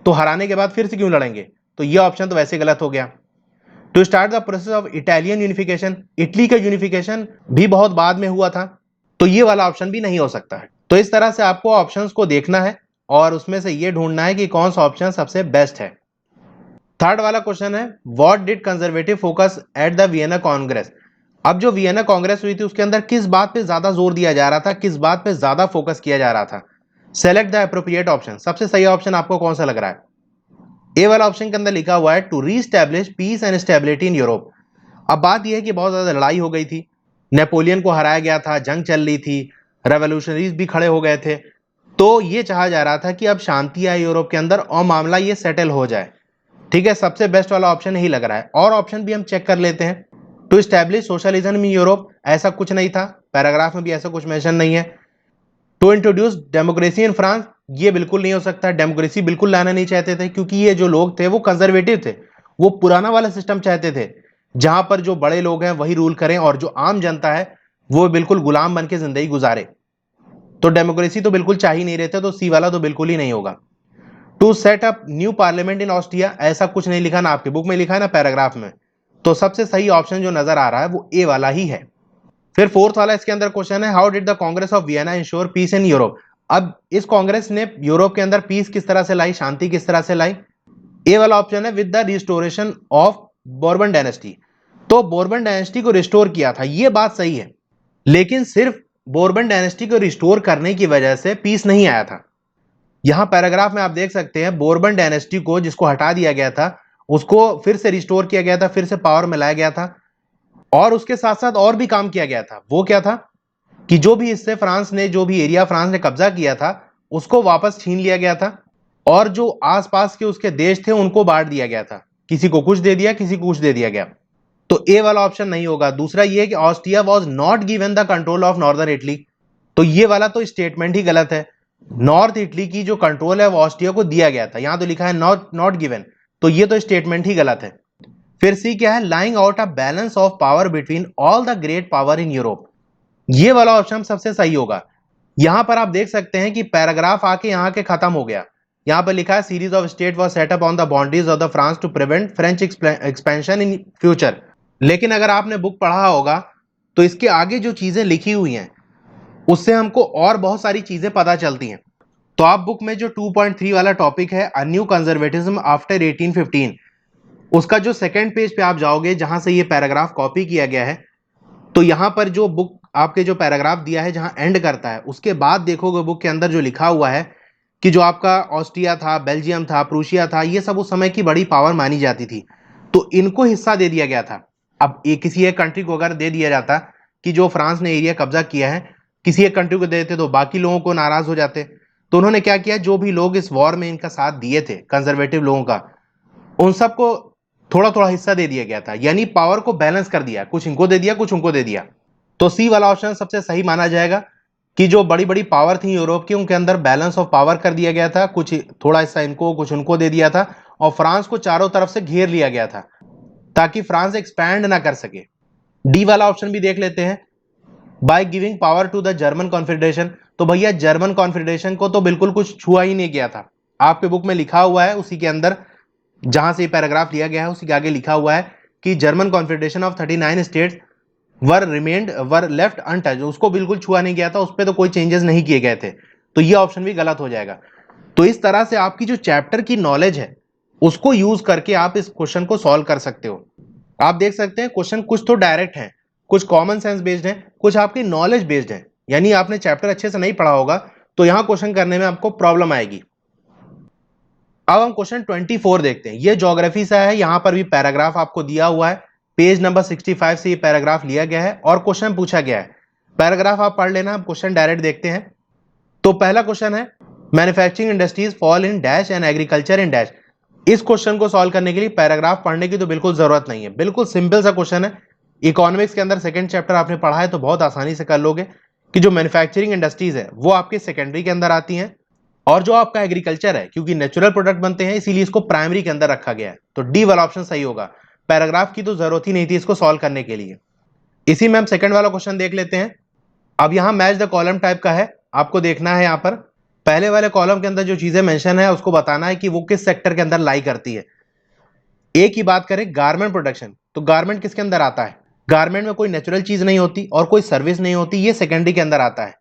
तो हराने के बाद फिर से क्यों लड़ेंगे, तो ये ऑप्शन तो वैसे गलत हो गया। To start the process of Italian unification, Italy का यूनिफिकेशन भी बहुत बाद में हुआ था, तो ये वाला ऑप्शन भी नहीं हो सकता है। तो इस तरह से आपको ऑप्शंस को देखना है और उसमें से ये ढूंढना है कि कौन सा ऑप्शन सबसे बेस्ट है। थर्ड वाला क्वेश्चन है, what did conservative focus at the Vienna Congress. अब जो वियना कांग्रेस हुई थी उसके अंदर किस बात पे ज्यादा जोर दिया जा रहा था, किस बात पे ज्यादा फोकस किया जा रहा था। सेलेक्ट द एप्रोप्रिएट ऑप्शन, सबसे सही ऑप्शन आपको कौन सा लग रहा है। ए वाला ऑप्शन के अंदर लिखा हुआ है to reestablish peace and stability in Europe. अब बात यह है कि बहुत ज्यादा लड़ाई हो गई थी, नेपोलियन को हराया गया था, जंग चल रही थी, रेवोल्यूशनरीज भी खड़े हो गए थे, तो ये चाहा जा रहा था कि अब शांति आए यूरोप के अंदर और मामला ये सेटल हो जाए। ठीक है, सबसे बेस्ट वाला ऑप्शन यही लग रहा है। और ऑप्शन भी हम चेक कर लेते हैं, to establish socialism in Europe, ऐसा कुछ नहीं था, पैराग्राफ में भी ऐसा कुछ मेंशन नहीं है। To introduce democracy in France, ये बिल्कुल नहीं हो सकता, डेमोक्रेसी बिल्कुल लाना नहीं चाहते थे, क्योंकि ये जो लोग थे वो कंजर्वेटिव थे, वो पुराना वाला सिस्टम चाहते थे जहां पर जो बड़े लोग हैं वही रूल करें और जो आम जनता है वो बिल्कुल गुलाम बन के जिंदगी गुजारे। तो डेमोक्रेसी तो बिल्कुल चाह ही नहीं रहे थे, तो सी वाला तो बिल्कुल ही नहीं होगा। To set up new parliament in Austria, ऐसा कुछ नहीं लिखा, ना आपकी बुक में लिखा है ना पैराग्राफ में, तो सबसे सही ऑप्शन जो नजर आ रहा है वो ए वाला ही है। फिर फोर्थ वाला इसके अंदर क्वेश्चन है, how did the Congress of Vienna ensure peace in Europe. अब इस कांग्रेस ने यूरोप के अंदर पीस किस तरह से लाई, शांति किस तरह से लाई। ए वाला ऑप्शन है with the restoration of Bourbon dynasty, तो बोर्बन डायनेस्टी को रिस्टोर किया था, ये बात सही है, लेकिन सिर्फ बोर्बन डायनेस्टी को रिस्टोर करने की वजह से पीस नहीं आया था। यहां पैराग्राफ में आप देख सकते हैं, बोर्बन डायनेस्टी को जिसको हटा दिया गया था उसको फिर से रिस्टोर किया गया था, फिर से पावर में लाया गया था, और उसके साथ साथ और भी काम किया गया था। वो क्या था कि जो भी हिस्से फ्रांस ने, जो भी एरिया फ्रांस ने कब्जा किया था उसको वापस छीन लिया गया था, और जो आसपास के उसके देश थे उनको बांट दिया गया था, किसी को कुछ दे दिया, किसी को कुछ दे दिया गया। तो ए वाला ऑप्शन नहीं होगा। दूसरा ये कि Austria was not given the control of northern Italy, तो ये वाला तो स्टेटमेंट ही गलत है। नॉर्थ इटली की जो कंट्रोल है वो ऑस्ट्रिया को दिया गया था, यहां तो लिखा है नॉट नॉट गिवन, तो ये तो स्टेटमेंट ही गलत है। फिर सी क्या है, lying out a balance of power between all the great power in Europe, ये वाला ऑप्शन सबसे सही होगा। यहां पर आप देख सकते हैं कि पैराग्राफ आके यहां के खत्म हो गया, यहां पर लिखा है series of state was set up on the boundaries of the France to prevent French expansion in future. लेकिन अगर आपने बुक पढ़ा होगा तो इसके आगे जो चीजें लिखी हुई हैं उससे हमको और बहुत सारी चीजें पता चलती हैं। तो आप बुक में जो 2.3 वाला टॉपिक है, अ न्यू कंजर्वेटिज्म आफ्टर 1815, उसका जो सेकंड पेज पे आप जाओगे जहां से ये पैराग्राफ कॉपी किया गया है, तो यहां पर जो बुक आपके जो पैराग्राफ दिया है जहां एंड करता है उसके बाद देखोगे बुक के अंदर जो लिखा हुआ है कि जो आपका ऑस्ट्रिया था, बेल्जियम था, प्रूशिया था, ये सब उस समय की बड़ी पावर मानी जाती थी, तो इनको हिस्सा दे दिया गया था। अब किसी एक कंट्री को अगर दे दिया जाता कि जो फ्रांस ने एरिया कब्जा किया है, किसी एक कंट्री को दे देते तो बाकी लोगों को नाराज हो जाते। तो उन्होंने क्या किया, जो भी लोग इस वॉर में इनका साथ दिए थे कंजर्वेटिव लोगों का, उन सबको थोड़ा थोड़ा हिस्सा दे दिया गया था, यानी पावर को बैलेंस कर दिया, कुछ इनको दे दिया, कुछ उनको दे दिया। तो सी वाला ऑप्शन सबसे सही माना जाएगा कि जो बड़ी बड़ी पावर थी यूरोप की उनके अंदर बैलेंस ऑफ पावर कर दिया गया था, कुछ थोड़ा हिस्सा इनको, कुछ उनको दे दिया था, और फ्रांस को चारों तरफ से घेर लिया गया था ताकि फ्रांस एक्सपैंड ना कर सके। डी वाला ऑप्शन भी देख लेते हैं, by giving power to the German confederation, तो भैया जर्मन कॉन्फेडरेशन को तो बिल्कुल कुछ छुआ ही नहीं गया था। आपके बुक में लिखा हुआ है उसी के अंदर जहां से पैराग्राफ लिया गया है उसी के आगे लिखा हुआ है कि German confederation of 39 states were left untouched, उसको बिल्कुल छुआ नहीं गया था, उस पर तो कोई चेंजेस नहीं किए गए थे, तो ये ऑप्शन भी गलत हो जाएगा। तो इस तरह से आपकी जो चैप्टर की नॉलेज है उसको यूज करके आप इस क्वेश्चन को सॉल्व कर सकते हो। आप देख सकते हैं क्वेश्चन कुछ तो डायरेक्ट है, कुछ कॉमन सेंस बेस्ड है, कुछ आपकी नॉलेज बेस्ड है, यानी आपने चैप्टर अच्छे से नहीं पढ़ा होगा तो यहां क्वेश्चन करने में आपको प्रॉब्लम आएगी। अब हम क्वेश्चन 24 देखते हैं। ये ज्योग्राफी से है, यहां पर भी पैराग्राफ आपको दिया हुआ है, पेज नंबर 65 से ये पैराग्राफ लिया गया है और क्वेश्चन पूछा गया है। पैराग्राफ आप पढ़ लेना, हम क्वेश्चन डायरेक्ट देखते हैं। तो पहला क्वेश्चन है manufacturing industries fall in dash and agriculture in dash. इस क्वेश्चन को सॉल्व करने के लिए पैराग्राफ पढ़ने की तो बिल्कुल जरूरत नहीं है, बिल्कुल सिंपल सा क्वेश्चन है। इकोनॉमिक्स के अंदर सेकंड चैप्टर आपने पढ़ा है तो बहुत आसानी से कर लोगे कि जो मैन्युफैक्चरिंग इंडस्ट्रीज है वो आपके सेकेंडरी के अंदर आती हैं, और जो आपका एग्रीकल्चर है क्योंकि नेचुरल प्रोडक्ट बनते हैं इसीलिए इसको प्राइमरी के अंदर रखा गया है, तो डी वाला ऑप्शन सही होगा। पैराग्राफ की तो जरूरत ही नहीं थी इसको सॉल्व करने के लिए। इसी में हम सेकंड वाला क्वेश्चन देख लेते हैं। अब यहां मैच द कॉलम टाइप का है, आपको देखना है यहां पर पहले वाले कॉलम के अंदर जो चीजें मेंशन है उसको बताना है कि वो किस सेक्टर के अंदर लाई करती है। एक ही बात करें गारमेंट प्रोडक्शन, तो गारमेंट किसके अंदर आता है? गारमेंट में कोई नेचुरल चीज नहीं होती और कोई सर्विस नहीं होती, ये सेकेंडरी के अंदर आता है।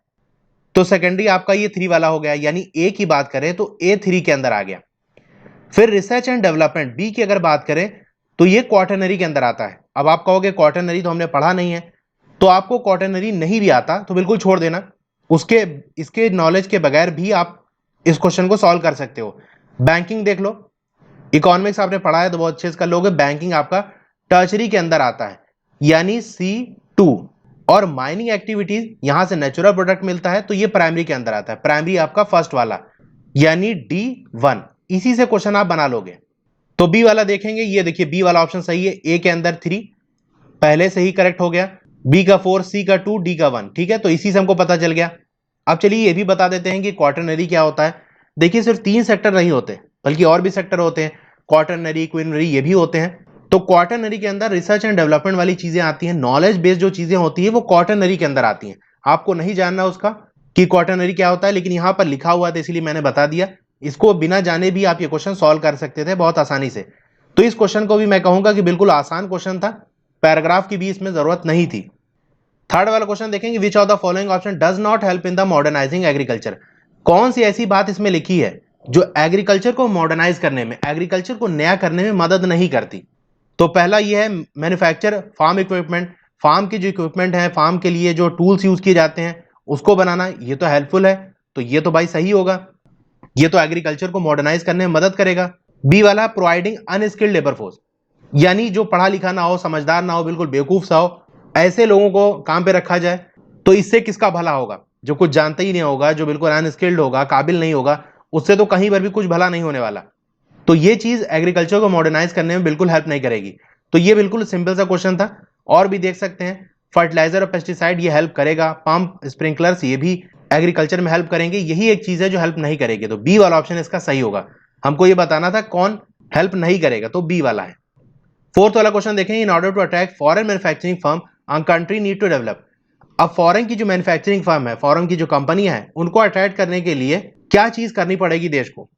तो सेकेंडरी आपका ये 3 वाला हो गया, यानी ए की बात करें तो ए 3 के अंदर आ गया। फिर रिसर्च एंड डेवलपमेंट बी की अगर बात करें तो ये क्वार्टरनरी के अंदर आता है। अब आप कहोगे क्वार्टरनरी तो हमने पढ़ा नहीं है, तो आपको क्वार्टरनरी नहीं भी आता तो बिल्कुल छोड़ देना, उसके इसके नॉलेज के बगैर भी आप इस क्वेश्चन को सॉल्व कर सकते हो। बैंकिंग देख लो, इकोनॉमिक्स आपने पढ़ा है तो बहुत अच्छे से कर लोगे। बैंकिंग आपका टर्चरी के अंदर आता है, यानी C2। और माइनिंग एक्टिविटीज, यहां से नेचुरल प्रोडक्ट मिलता है तो ये प्राइमरी के अंदर आता है, प्राइमरी आपका फर्स्ट वाला यानी D1। इसी से क्वेश्चन आप बना लोगे। तो बी वाला देखेंगे, ये देखिए बी वाला ऑप्शन सही है, ए के अंदर 3 पहले से ही करेक्ट हो गया, बी का 4, सी का 2, डी का 1, ठीक है, तो इसी से हमको पता चल गया। अब चलिए ये भी बता देते हैं कि क्वार्टरनरी क्या होता है। देखिए सिर्फ 3 सेक्टर नहीं होते बल्कि और भी सेक्टर होते हैं, क्वार्टरनरी, क्विनरी, ये भी होते हैं। तो क्वार्टरनरी के अंदर रिसर्च एंड डेवलपमेंट वाली चीजें आती हैं, नॉलेज बेस्ड जो चीजें होती है वो क्वार्टरनरी के अंदर आती हैं। आपको नहीं जानना उसका कि क्वार्टरनरी क्या होता है, लेकिन यहां पर लिखा हुआ था इसलिए मैंने बता दिया। इसको बिना जाने भी आप ये क्वेश्चन सॉल्व कर सकते थे बहुत आसानी से। तो इस क्वेश्चन को भी मैं कहूंगा कि बिल्कुल आसान क्वेश्चन था, पैराग्राफ की भी इसमें जरूरत नहीं थी। थर्ड वाला क्वेश्चन देखेंगे, विच of the following option does not help in the modernising agriculture. कौन सी ऐसी बात इसमें लिखी है जो एग्रीकल्चर को मॉडर्नाइज करने में, एग्रीकल्चर को नया करने में मदद नहीं करती? तो पहला ये है मैन्युफैक्चर फार्म इक्विपमेंट, फार्म की जो इक्विपमेंट है, फार्म के लिए जो टूल्स यूज किए जाते हैं उसको बनाना, ये तो हेल्पफुल है, तो ये तो भाई सही होगा, ये तो एग्रीकल्चर को मॉडर्नाइज करने में मदद करेगा। बी वाला प्रोवाइडिंग अनस्किल्ड लेबर फोर्स, यानी जो पढ़ा लिखा ना हो, समझदार ना हो, बिल्कुल बेवकूफ सा हो, ऐसे लोगों को काम पे रखा जाए, तो इससे किसका भला होगा? जो कुछ जानता ही नहीं होगा, जो बिल्कुल अनस्किल्ड होगा, काबिल नहीं होगा, उससे तो कहीं पर भी कुछ भला नहीं होने वाला। तो ये चीज एग्रीकल्चर को मॉडर्नाइज करने में बिल्कुल हेल्प नहीं करेगी। तो ये बिल्कुल सिंपल सा क्वेश्चन था। और भी देख सकते हैं, फर्टिलाइजर और पेस्टिसाइड ये हेल्प करेगा, पंप, स्प्रिंकलर्स ये भी एग्रीकल्चर में हेल्प करेंगे, यही एक चीज है जो हेल्प नहीं करेगी। तो बी वाला ऑप्शन इसका सही होगा। हमको ये बताना था कौन हेल्प नहीं करेगा, तो बी वाला है। फोर्थ वाला क्वेश्चन देखें, in order to attract foreign manufacturing firm a country need to develop. अब फॉरेन की जो मैन्युफैक्चरिंग फर्म है, फॉरेन की जो कंपनियां हैं, उनको अट्रैक्ट करने के लिए क्या चीज करनी पड़ेगी देश को?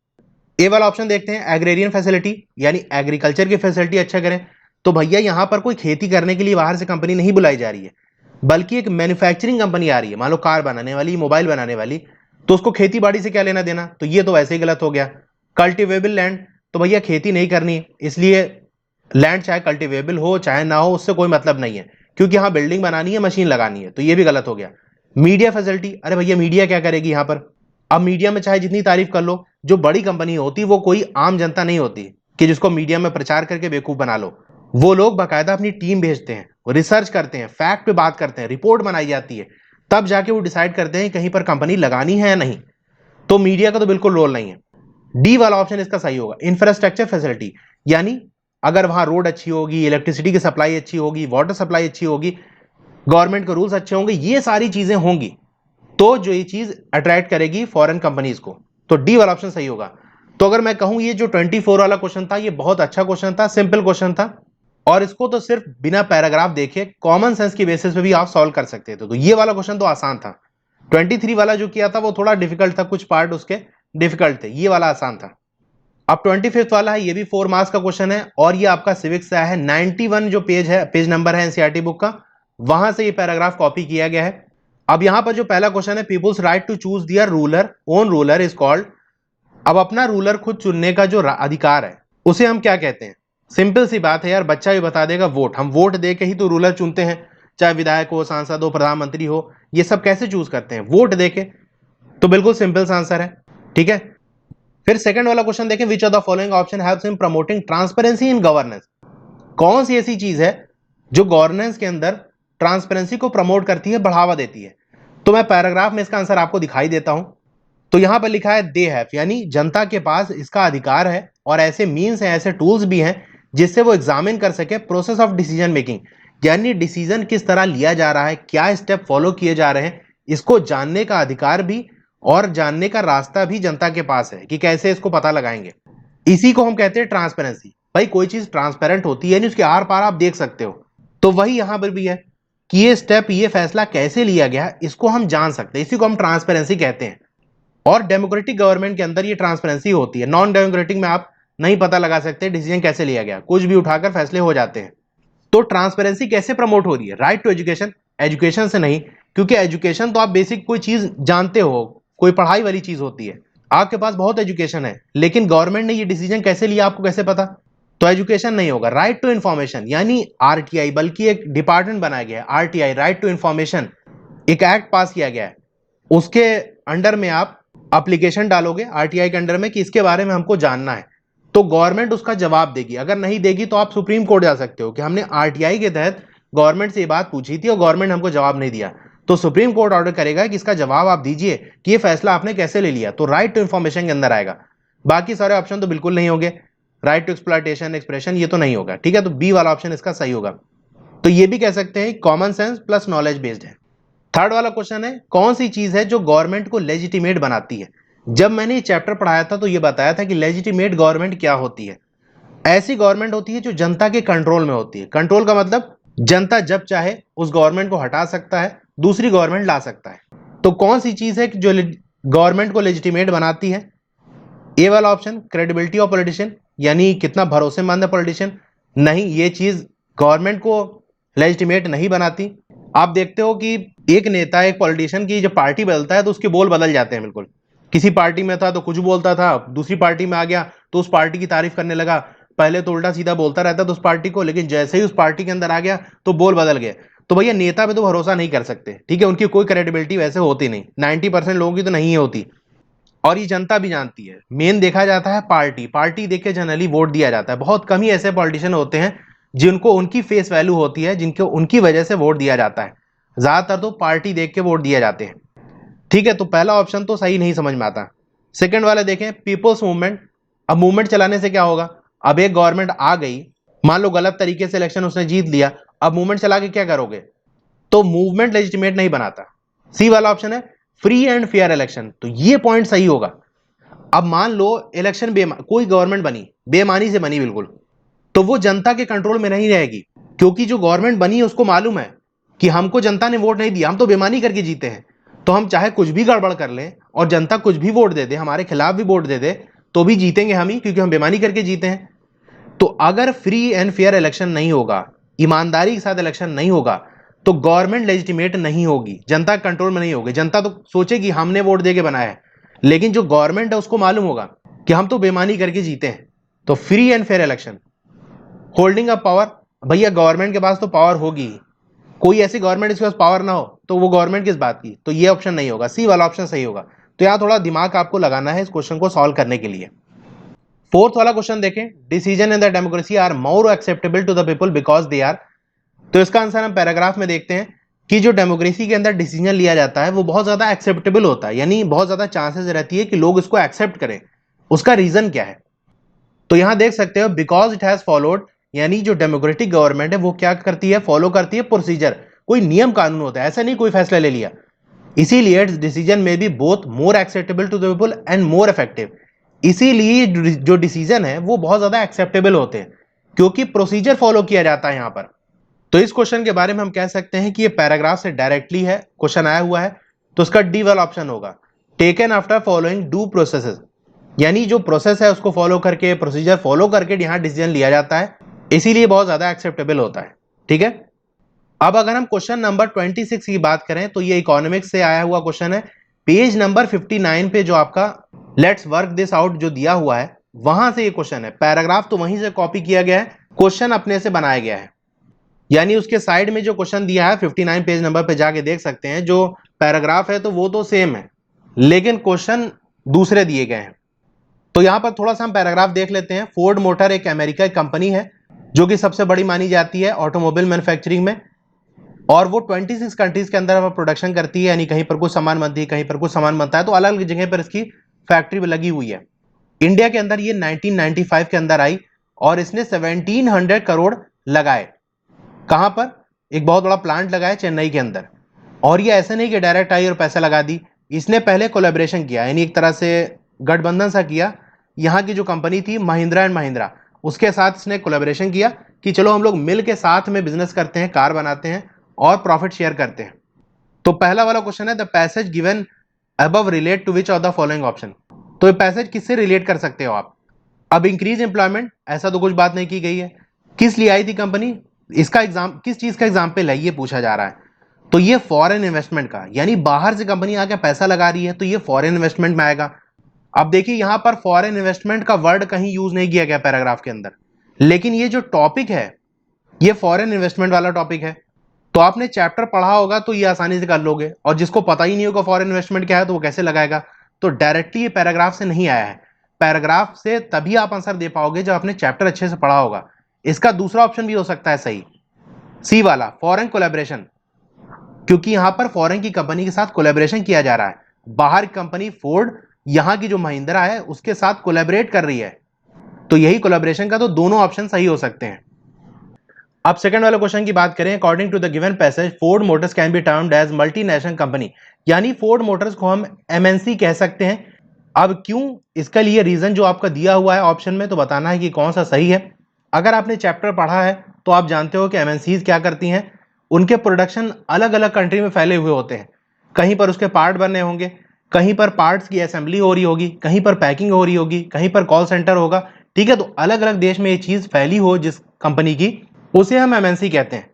ए वाला ऑप्शन देखते हैं, एग्रेरियन फैसिलिटी, यानी एग्रीकल्चर की फैसिलिटी अच्छा करें। तो भैया यहां पर कोई खेती करने के लिए बाहर से कंपनी नहीं बुलाई जा रही है, बल्कि एक मैन्युफैक्चरिंग कंपनी आ रही है, मान लो कार बनाने वाली, मोबाइल बनाने वाली, तो उसको खेती बाड़ी से क्या लेना देना? तो ये तो वैसे ही गलत हो गया। कल्टिवेबल लैंड, तो भैया खेती नहीं करनी, इसलिए लैंड चाहे कल्टिवेबल हो चाहे ना हो उससे कोई मतलब नहीं है, क्योंकि यहां बिल्डिंग बनानी है, मशीन लगानी है, तो ये भी गलत हो गया। मीडिया फैसिलिटी, अरे भैया मीडिया क्या करेगी यहां पर? अब मीडिया में चाहे जितनी तारीफ कर लो, जो बड़ी कंपनी होती वो कोई आम जनता नहीं होती कि जिसको मीडिया में प्रचार करके बेवकूफ बना लो। वो लोग बाकायदा अपनी टीम भेजते हैं, रिसर्च करते हैं, फैक्ट पे बात करते हैं, रिपोर्ट बनाई जाती है, तब जाके वो डिसाइड करते हैं कहीं पर कंपनी लगानी है या नहीं। तो मीडिया का तो बिल्कुल रोल नहीं है। डी वाला ऑप्शन इसका सही होगा, इंफ्रास्ट्रक्चर फैसिलिटी, यानी अगर वहां रोड अच्छी होगी, इलेक्ट्रिसिटी की सप्लाई अच्छी होगी, वाटर सप्लाई अच्छी होगी, गवर्नमेंट के रूल्स अच्छे होंगे, ये सारी चीजें होंगी, तो जो ये चीज अट्रैक्ट करेगी फॉरेन कंपनीज को। तो डी वाला ऑप्शन सही होगा। तो अगर मैं कहूं ये जो 24 वाला क्वेश्चन था ये बहुत अच्छा क्वेश्चन था, सिंपल क्वेश्चन था, और इसको तो सिर्फ बिना पैराग्राफ देखे कॉमन सेंस की बेसिस पे भी आप सॉल्व कर सकते थे। तो ये वाला क्वेश्चन तो आसान था। 23 वाला जो किया था वो थोड़ा डिफिकल्ट था, कुछ पार्ट उसके डिफिकल्ट थे, ये वाला आसान था। अब 25 वाला है, ये भी 4 मार्क्स का क्वेश्चन है, और ये आपका सिविक्स से आया है। 91 जो पेज है, पेज नंबर है एनसीईआरटी बुक का, वहां से ये पैराग्राफ कॉपी किया गया है। अब यहां पर जो पहला क्वेश्चन है, people's right to choose their ruler own ruler is called. अब अपना रूलर खुद चुनने का जो अधिकार है उसे हम क्या कहते हैं? सिंपल सी बात है यार, बच्चा भी बता देगा, वोट। हम वोट दे के ही तो रूलर चुनते हैं, चाहे विधायक हो, सांसद हो, प्रधानमंत्री हो, ये सब कैसे चूज करते हैं? वोट दे के। तो बिल्कुल सिंपल सा आंसर है, ठीक है। फिर सेकंड वाला क्वेश्चन देखें, विच of the following option helps in promoting transparency in governance. कौन सी ऐसी चीज है जो गवर्नेंस के अंदर ट्रांसपेरेंसी को प्रमोट करती है, बढ़ावा देती है? तो मैं पैराग्राफ में इसका आंसर आपको दिखाई देता हूं। तो यहां पर लिखा है दे हैव, यानी जनता के पास इसका अधिकार है और ऐसे मीन्स हैं, ऐसे टूल्स भी हैं जिससे वो एग्जामिन कर सके प्रोसेस ऑफ डिसीजन मेकिंग, यानी डिसीजन किस तरह लिया जा रहा है, क्या स्टेप फॉलो किए जा रहे हैं, इसको जानने का अधिकार भी और जानने का रास्ता भी जनता के पास है कि कैसे इसको पता लगाएंगे। इसी को हम कहते हैं ट्रांसपेरेंसी। भाई कोई चीज ट्रांसपेरेंट होती है यानी उसके आर पार आप देख सकते हो, तो वही यहां पर भी है कि ये स्टेप, ये फैसला कैसे लिया गया, इसको हम जान सकते हैं, इसी को हम ट्रांसपेरेंसी कहते हैं। और डेमोक्रेटिक गवर्नमेंट के अंदर ये ट्रांसपेरेंसी होती है। नॉन डेमोक्रेटिक में आप नहीं पता लगा सकते डिसीजन कैसे लिया गया, कुछ भी उठाकर फैसले हो जाते हैं। तो ट्रांसपेरेंसी कैसे प्रमोट हो रही है? राइट टू एजुकेशन, एजुकेशन से नहीं, क्योंकि एजुकेशन तो आप बेसिक कोई चीज जानते हो, कोई पढ़ाई वाली चीज होती है, आपके पास बहुत एजुकेशन है, लेकिन गवर्नमेंट ने ये डिसीजन कैसे लिया आपको कैसे पता? तो एजुकेशन नहीं होगा। राइट टू इंफॉर्मेशन, यानी आरटीआई, बल्कि एक डिपार्टमेंट बनाया गया है आरटीआई, राइट टू इंफॉर्मेशन, एक एक्ट पास किया गया है, उसके अंडर में आप एप्लीकेशन डालोगे आरटीआई के अंडर में कि इसके बारे में हमको जानना है, तो गवर्नमेंट उसका जवाब देगी। अगर नहीं देगी तो आप सुप्रीम कोर्ट जा सकते हो कि हमने आरटीआई के तहत गवर्नमेंट से ये बात पूछी थी और गवर्नमेंट हमको जवाब नहीं दिया, तो सुप्रीम कोर्ट ऑर्डर करेगा कि इसका जवाब आप दीजिए कि ये फैसला आपने कैसे ले लिया, तो राइट टू इंफॉर्मेशन के अंदर आएगा। बाकी सारे ऑप्शन तो बिल्कुल नहीं होंगे, राइट टू एक्सप्लॉयटेशन, एक्सप्रेशन, ये तो नहीं होगा, ठीक है। तो बी वाला ऑप्शन इसका सही होगा। तो ये भी कह सकते हैं common sense plus knowledge based है। थर्ड वाला क्वेश्चन है, कौन सी चीज है जो गवर्नमेंट को लेजिटिमेट बनाती है? जब मैंने ये चैप्टर पढ़ाया था तो ये बताया था कि लेजिटिमेट गवर्नमेंट क्या होती है। ऐसी गवर्नमेंट होती है जो जनता के कंट्रोल में होती है। कंट्रोल का मतलब जनता जब चाहे उस गवर्नमेंट को हटा सकता है, दूसरी गवर्नमेंट ला सकता है। तो कौन सी चीज है जो गवर्नमेंट को लेजिटिमेट बनाती है? ए वाला ऑप्शन, क्रेडिबिलिटी ऑफ पॉलिटिशियन, यानी कितना भरोसेमंद है पॉलिटिशियन। नहीं, ये चीज गवर्नमेंट को लेजिटिमेट नहीं बनाती। आप देखते हो कि एक नेता, एक पॉलिटिशियन की जब पार्टी बदलता है तो उसके बोल बदल जाते हैं बिल्कुल। किसी पार्टी में था तो कुछ बोलता था, दूसरी पार्टी में आ गया तो उस पार्टी की तारीफ करने लगा। पहले तो उल्टा सीधा बोलता रहता था उस पार्टी को, लेकिन जैसे ही उस पार्टी के अंदर आ गया तो बोल बदल गए। तो भैया नेता पे तो भरोसा नहीं कर सकते, ठीक है, उनकी कोई क्रेडिबिलिटी वैसे होती नहीं, 90% लोगों की तो नहीं होती, और ये जनता भी जानती है। मेन देखा जाता है पार्टी, पार्टी देख के जनरली वोट दिया जाता है। बहुत कम ही ऐसे पॉलिटिशियन होते हैं जिनको उनकी फेस वैल्यू होती है, जिनको उनकी वजह से वोट दिया जाता है। ज्यादातर तो पार्टी देख के वोट दिए जाते हैं, ठीक है। तो पहला ऑप्शन तो सही नहीं समझ में आता। सेकंड वाला देखें, पीपल्स मूवमेंट। अब मूवमेंट चलाने से क्या होगा? अब एक गवर्नमेंट आ गई, मान लो गलत तरीके से इलेक्शन उसने जीत लिया, अब मूवमेंट चला के क्या करोगे? तो मूवमेंट लेजिटिमेट नहीं बनाता। सी वाला ऑप्शन है फ्री एंड फेयर इलेक्शन, तो ये पॉइंट सही होगा। अब मान लो इलेक्शन कोई गवर्नमेंट बनी, बेईमानी से बनी बिल्कुल, तो वो जनता के कंट्रोल में नहीं रहेगी, क्योंकि जो गवर्नमेंट बनी है उसको मालूम है कि हमको जनता ने वोट नहीं दिया, हम तो बेईमानी करके जीते हैं, तो हम चाहे कुछ भी गड़बड़ कर लें और जनता कुछ भी वोट दे दे, हमारे खिलाफ भी वोट दे दे, तो भी जीतेंगे हम ही, क्योंकि हम बेईमानी करके जीते हैं। तो अगर फ्री एंड फेयर इलेक्शन नहीं होगा, ईमानदारी के साथ इलेक्शन नहीं होगा, तो गवर्नमेंट लेजिटिमेट नहीं होगी, जनता कंट्रोल में नहीं होगी। जनता तो सोचेगी हमने वोट दे के बनाया है, लेकिन जो गवर्नमेंट है उसको मालूम होगा कि हम तो बेईमानी करके जीते हैं। तो free and fair election. Holding up power, भैया गवर्नमेंट के पास तो पावर होगी, कोई ऐसी गवर्नमेंट जिसके पास पावर ना हो तो वो गवर्नमेंट किस बात की? तो ये ऑप्शन नहीं होगा, सी वाला ऑप्शन सही होगा। तो यहां थोड़ा दिमाग आपको लगाना है इस क्वेश्चन को सॉल्व करने के लिए। फोर्थ वाला क्वेश्चन देखें, decision in the democracy are more acceptable to the people because they are. तो इसका आंसर हम पैराग्राफ में देखते हैं कि जो डेमोक्रेसी के अंदर डिसीजन लिया जाता है वो बहुत ज्यादा एक्सेप्टेबल होता है, यानी बहुत ज्यादा चांसेस रहती है कि लोग इसको एक्सेप्ट करें। उसका रीजन क्या है? तो यहां देख सकते हो बिकॉज इट हैज फॉलोड, यानी जो डेमोक्रेटिक गवर्नमेंट है वो क्या करती है? फॉलो करती है प्रोसीजर, कोई नियम कानून होता है, ऐसा नहीं कोई फैसला ले लिया। इसीलिए डिसीजन में भी both more acceptable to the people and more effective. इसीलिए जो डिसीजन है वो बहुत ज्यादा एक्सेप्टेबल होते हैं, क्योंकि प्रोसीजर फॉलो किया जाता है यहां पर। तो इस क्वेश्चन के बारे में हम कह सकते हैं कि ये पैराग्राफ से डायरेक्टली है क्वेश्चन आया हुआ है, तो इसका डी वाला ऑप्शन होगा, taken after following do processes, यानी जो प्रोसेस है उसको फॉलो करके, प्रोसीजर फॉलो करके यहां डिसीजन लिया जाता है, इसीलिए बहुत ज्यादा एक्सेप्टेबल होता है, ठीक है। अब अगर हम क्वेश्चन नंबर 26 की बात करें तो ये इकोनॉमिक्स से आया हुआ क्वेश्चन है। पेज नंबर 59 पे जो आपका लेट्स वर्क दिस आउट जो दिया हुआ है वहां से ये क्वेश्चन है। पैराग्राफ तो वहीं से कॉपी किया गया है, क्वेश्चन अपने से बनाया गया है। यानी उसके साइड में जो क्वेश्चन दिया है 59 पेज नंबर पे जाके देख सकते हैं, जो पैराग्राफ है तो वो तो सेम है लेकिन क्वेश्चन दूसरे दिए गए हैं। तो यहां पर थोड़ा सा हम पैराग्राफ देख लेते हैं। फोर्ड मोटर एक अमेरिका की कंपनी है जो कि सबसे बड़ी मानी जाती है ऑटोमोबाइल मैन्युफैक्चरिंग में, और वो 26 कंट्रीज के अंदर प्रोडक्शन करती है। यानी कहीं पर कुछ सामान बनती है, कहीं पर कुछ सामान बनता है, तो अलग अलग जगह पर इसकी फैक्ट्री लगी हुई है। इंडिया के अंदर ये 1995 के अंदर आई और इसने 1700 करोड़ लगाए। कहां पर? एक बहुत बड़ा प्लांट लगाया चेन्नई के अंदर। और ये ऐसे नहीं कि डायरेक्ट आई और पैसा लगा दी, इसने पहले कोलैबोरेशन किया, यानी एक तरह से गठबंधन सा किया। यहाँ की जो कंपनी थी महिंद्रा एंड महिंद्रा, उसके साथ इसने कोलैबोरेशन किया कि चलो हम लोग मिल के साथ में बिजनेस करते हैं, कार बनाते हैं और प्रॉफिट शेयर करते हैं। तो पहला वाला क्वेश्चन है the passage given above relate to which of the following option. तो ये पैसेज किससे रिलेट कर सकते हो आप? अब इंक्रीज एम्प्लॉयमेंट, ऐसा तो कुछ बात नहीं की गई है। किस लिए आई थी कंपनी, इसका एग्जाम किस चीज का एग्जाम्पल है ये पूछा जा रहा है। तो ये फॉरेन इन्वेस्टमेंट का, यानी बाहर से कंपनी आके पैसा लगा रही है तो ये फॉरेन इन्वेस्टमेंट में आएगा। अब देखिए यहां पर फॉरेन इन्वेस्टमेंट का वर्ड कहीं यूज नहीं किया गया पैराग्राफ के अंदर, लेकिन ये जो टॉपिक है ये फॉरेन इन्वेस्टमेंट वाला टॉपिक है। तो आपने चैप्टर पढ़ा होगा तो ये आसानी से कर लोगे, और जिसको पता ही नहीं होगा फॉरेन इन्वेस्टमेंट क्या है तो वो कैसे लगाएगा। तो डायरेक्टली ये पैराग्राफ से नहीं आया है। पैराग्राफ से तभी आप आंसर दे पाओगे जब आपने चैप्टर अच्छे से पढ़ा होगा। इसका दूसरा ऑप्शन भी हो सकता है सही, सी वाला फॉरेन कोलैबोरेशन, क्योंकि यहां पर फॉरेन की कंपनी के साथ कोलैबोरेशन किया जा रहा है। बाहर कंपनी फोर्ड यहां की जो महिंद्रा है उसके साथ कोलैबोरेट कर रही है, तो यही कोलैबोरेशन का, तो दोनों ऑप्शन सही हो सकते हैं। अब सेकंड वाले क्वेश्चन की बात करें, according to the given passage Ford Motors can be termed as multinational company, यानी फोर्ड मोटर्स को हम एमएनसी कह सकते हैं। अब क्यों, इसका लिए रीजन जो आपका दिया हुआ है ऑप्शन में, तो बताना है कि कौन सा सही है। अगर आपने चैप्टर पढ़ा है तो आप जानते हो कि एमएनसीज क्या करती हैं। उनके प्रोडक्शन अलग अलग कंट्री में फैले हुए होते हैं। कहीं पर उसके पार्ट बने होंगे, कहीं पर पार्ट्स की असेंबली हो रही होगी, कहीं पर पैकिंग हो रही होगी, कहीं पर कॉल सेंटर होगा। ठीक है, तो अलग अलग देश में ये चीज फैली हो जिस कंपनी की, उसे हम एमएनसी कहते हैं।